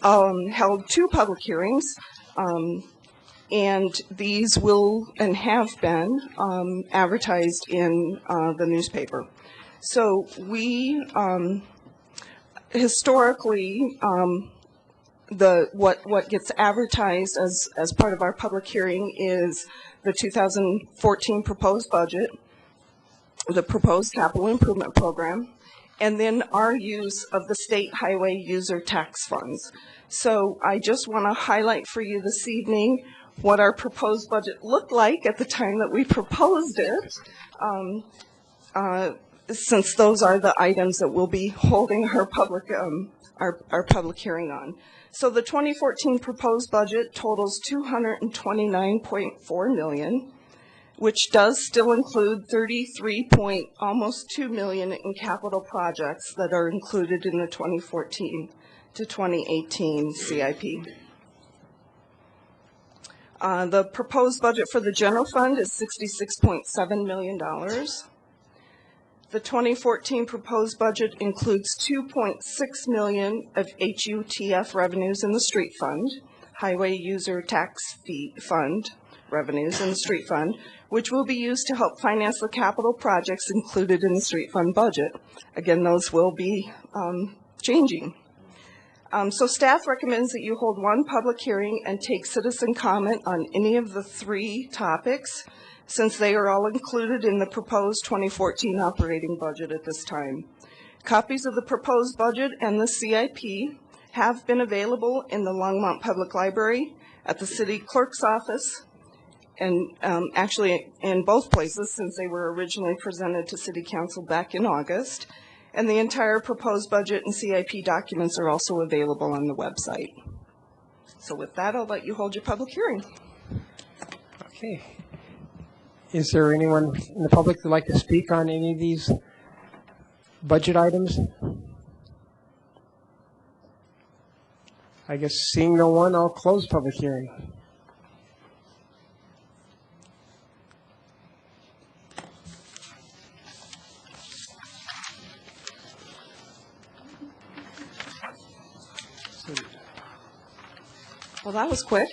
held two public hearings, and these will and have been advertised in the newspaper. So we historically what gets advertised as part of our public hearing is the 2014 proposed budget, the proposed capital improvement program, and then our use of the state highway user tax funds. So I just want to highlight for you this evening what our proposed budget looked like at the time that we proposed it, since those are the items that we'll be holding our public hearing on. So the 2014 proposed budget totals $229.4 million, which does still include almost $2 million in capital projects that are included in the 2014 to 2018 CIP. The proposed budget for the general fund is $66.7 million. The 2014 proposed budget includes $2.6 million of HUTF revenues in the street fund, highway user tax fee fund revenues in the street fund, which will be used to help finance the capital projects included in the street fund budget. Again, those will be changing. So staff recommends that you hold one public hearing and take citizen comment on any of the three topics, since they are all included in the proposed 2014 operating budget at this time. Copies of the proposed budget and the CIP have been available in the Longmont Public Library, at the city clerk's office, actually in both places since they were originally presented to City Council back in August. And the entire proposed budget and CIP documents are also available on the website. So with that, I'll let you hold your public hearing. Okay. Is there anyone in the public that would like to speak on any of these budget items? I guess seeing no one, I'll close public hearing. Well, that was quick.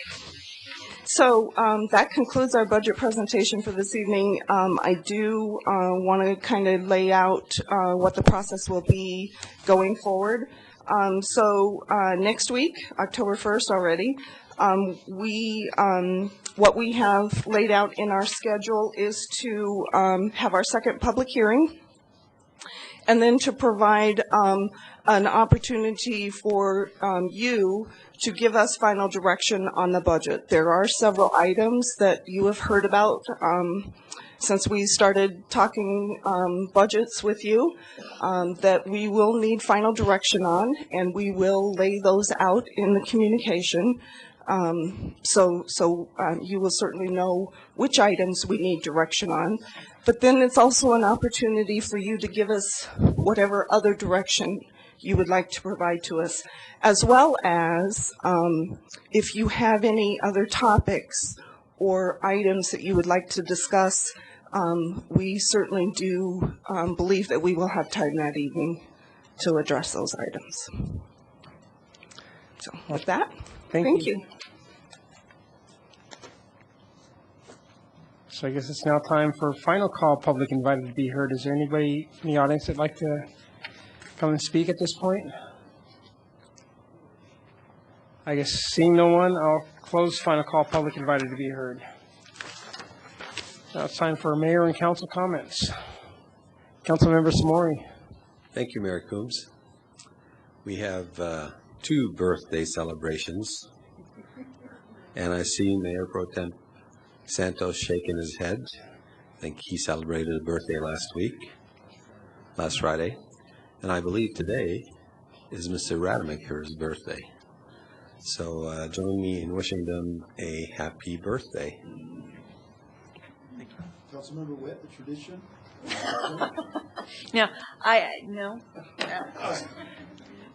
So that concludes our budget presentation for this evening. I do want to kind of lay out what the process will be going forward. So next week, October 1st already, what we have laid out in our schedule is to have our second public hearing, and then to provide an opportunity for you to give us final direction on the budget. There are several items that you have heard about since we started talking budgets with you that we will need final direction on, and we will lay those out in the communication. So you will certainly know which items we need direction on. But then it's also an opportunity for you to give us whatever other direction you would like to provide to us, as well as if you have any other topics or items that you would like to discuss. We certainly do believe that we will have time that evening to address those items. So with that, thank you. So I guess it's now time for final call, public invited to be heard. Is there anybody in the audience that'd like to come and speak at this point? I guess seeing no one, I'll close final call, public invited to be heard. Now it's time for mayor and council comments. Councilmember Samori. Thank you, Mayor Coombs. We have 2 birthday celebrations, and I see Mayor Pro Tem Santos shaking his head. I think he celebrated a birthday last Friday, and I believe today is Mr. Rademacher's birthday. So join me in wishing them a happy birthday. Councilmember Witt, the tradition? No, no.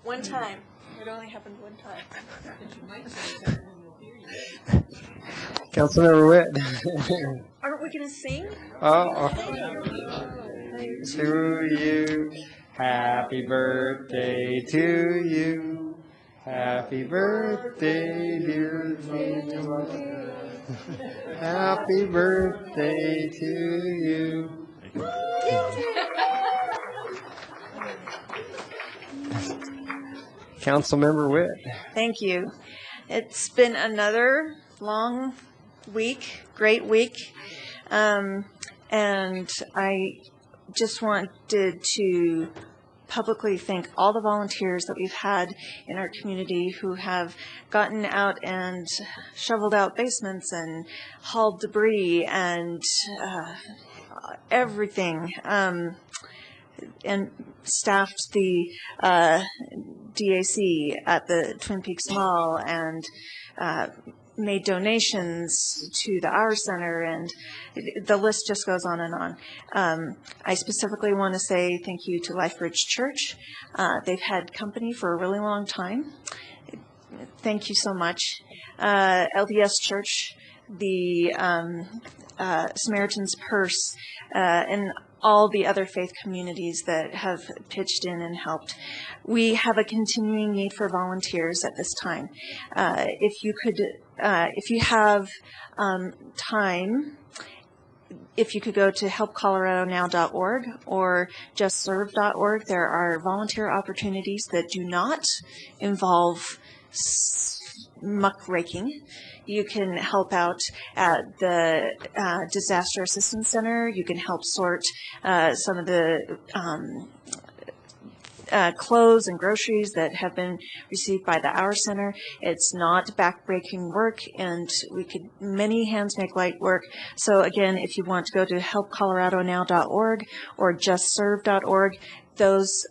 One time. It only happened one time. Councilmember Witt. Aren't we going to sing? To you, happy birthday to you. Happy birthday, dear Mama. Happy birthday to you. Councilmember Witt. Thank you. It's been another long week, great week, and I just wanted to publicly thank all the volunteers that we've had in our community who have gotten out and shoveled out basements and hauled debris and everything, and staffed the DAC at the Twin Peaks Mall, and made donations to the Our Center, and the list just goes on and on. I specifically want to say thank you to Lifebridge Church. They've had company for a really long time. Thank you so much. LDS Church, the Samaritan's Purse, and all the other faith communities that have pitched in and helped. We have a continuing need for volunteers at this time. If you have time, if you could go to helpcoloradonow.org or justserve.org, there are volunteer opportunities that do not involve muckraking. You can help out at the Disaster Assistance Center. You can help sort some of the clothes and groceries that have been received by the Hour Center. It's not backbreaking work, and many hands make light work. So again, if you want to go to helpcoloradonow.org or justserve.org, those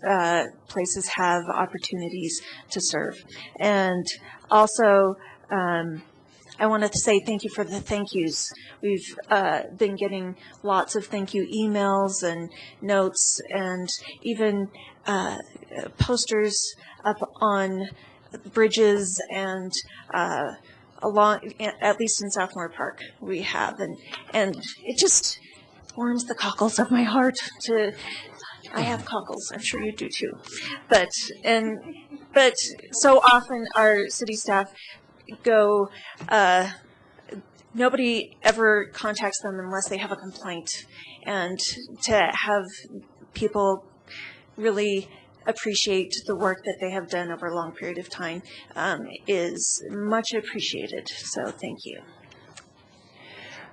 places have opportunities to serve. And also, I wanted to say thank you for the thank yous. We've been getting lots of thank you emails and notes, and even posters up on bridges and along, at least in Sophomore Park, we have, and it just warms the cockles of my heart to. I have cockles. I'm sure you do too, but so often our city staff go. Nobody ever contacts them unless they have a complaint, and to have people really appreciate the work that they have done over a long period of time is much appreciated. So thank you.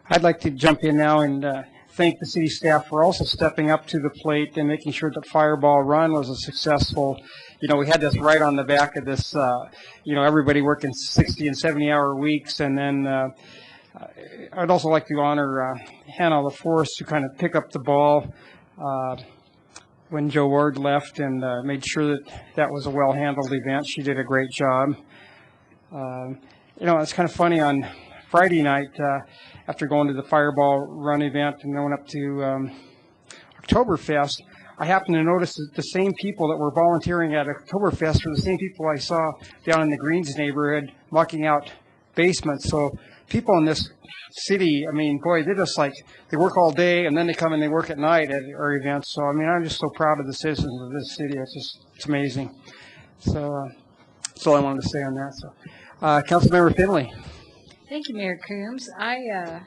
I'd like to jump in now and thank the city staff for also stepping up to the plate and making sure that Fireball Run was a successful. We had this right on the back of this, everybody working 60 and 70-hour weeks. And then I'd also like to honor Hannah LaForce, who kind of picked up the ball when Joe Ward left and made sure that was a well-handled event. She did a great job. It's kind of funny on Friday night, after going to the Fireball Run event and going up to Oktoberfest, I happened to notice that the same people that were volunteering at Oktoberfest were the same people I saw down in the Greens neighborhood mucking out basements. So people in this city, they're just they work all day and then they come and they work at night at our events. So, I'm just so proud of the citizens of this city. It's amazing. So that's all I wanted to say on that. So, Councilmember Finley. Thank you, Mayor Coombs. I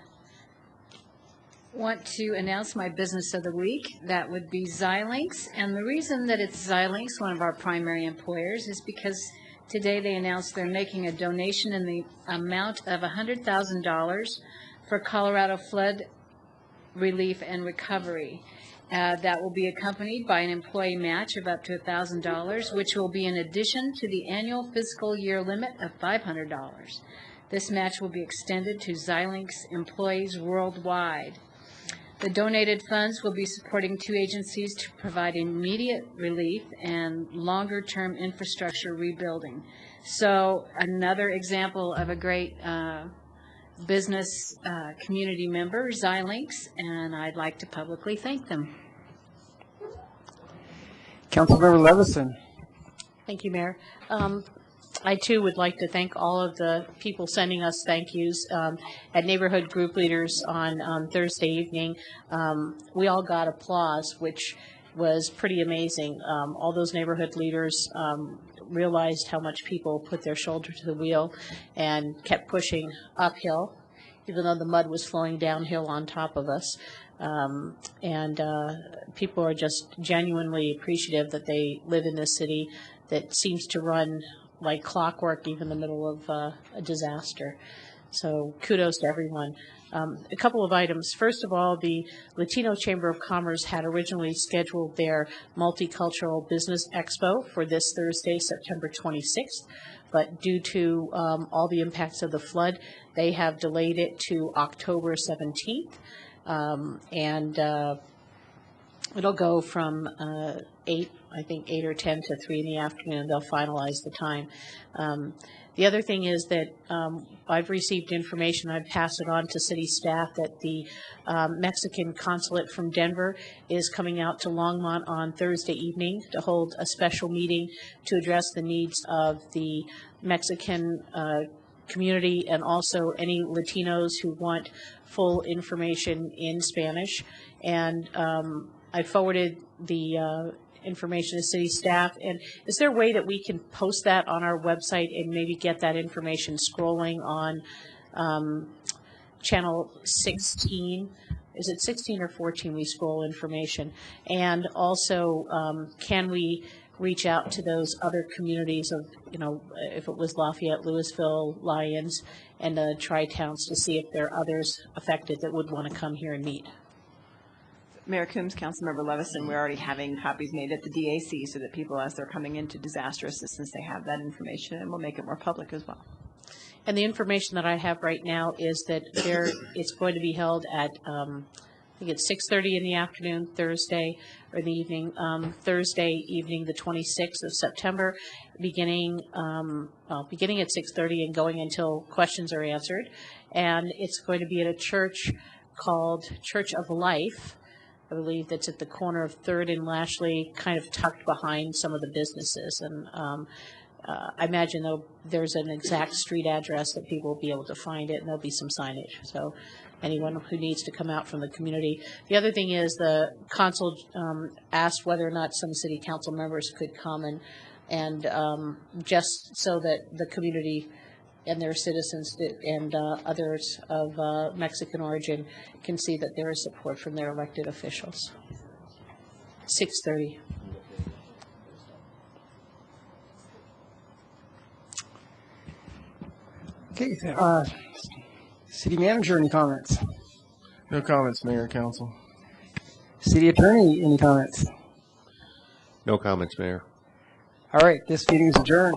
want to announce my business of the week. That would be Xilinx. And the reason that it's Xilinx, one of our primary employers, is because today they announced they're making a donation in the amount of $100,000 for Colorado flood relief and recovery. That will be accompanied by an employee match of up to $1,000, which will be in addition to the annual fiscal year limit of $500. This match will be extended to Xilinx employees worldwide. The donated funds will be supporting two agencies to provide immediate relief and longer-term infrastructure rebuilding. So another example of a great business community member, Xilinx, and I'd like to publicly thank them. Councilmember Levison. Thank you, Mayor. I, too, would like to thank all of the people sending us thank yous at neighborhood group leaders on Thursday evening. We all got applause, which was pretty amazing. All those neighborhood leaders realized how much people put their shoulder to the wheel and kept pushing uphill, even though the mud was flowing downhill on top of us. People are just genuinely appreciative that they live in this city that seems to run like clockwork, even in the middle of a disaster. So kudos to everyone. A couple of items. First of all, the Latino Chamber of Commerce had originally scheduled their Multicultural Business Expo for this Thursday, September 26th, but due to all the impacts of the flood, they have delayed it to October 17th. It'll go from 8 or 10 to 3 in the afternoon. They'll finalize the time. The other thing is that I've received information, I've passed it on to city staff, that the Mexican consulate from Denver is coming out to Longmont on Thursday evening to hold a special meeting to address the needs of the Mexican community and also any Latinos who want full information in Spanish. And I forwarded the information to city staff. And is there a way that we can post that on our website and maybe get that information scrolling on channel 16? Is it 16 or 14 we scroll information? And also, can we reach out to those other communities of, if it was Lafayette, Louisville, Lyons, and the Tri-Towns to see if there are others affected that would want to come here and meet? Mayor Coombs, Councilmember Levison, we're already having copies made at the DAC so that people, as they're coming into disaster assistance, they have that information, and we'll make it more public as well. And the information that I have right now is that it's going to be held at, I think it's 6:30 in the afternoon, Thursday, or in the evening, Thursday evening, the 26th of September, beginning at 6:30 and going until questions are answered. And it's going to be at a church called Church of Life. I believe that's at the corner of 3rd and Lashley, kind of tucked behind some of the businesses. And I imagine there's an exact street address that people will be able to find it, and there'll be some signage. So anyone who needs to come out from the community. The other thing is the consul asked whether or not some city council members could come and just so that the community and their citizens and others of Mexican origin can see that there is support from their elected officials. 6:30. Okay, city manager, any comments? No comments, Mayor and Council. City attorney, any comments? No comments, Mayor. All right, this meeting is adjourned.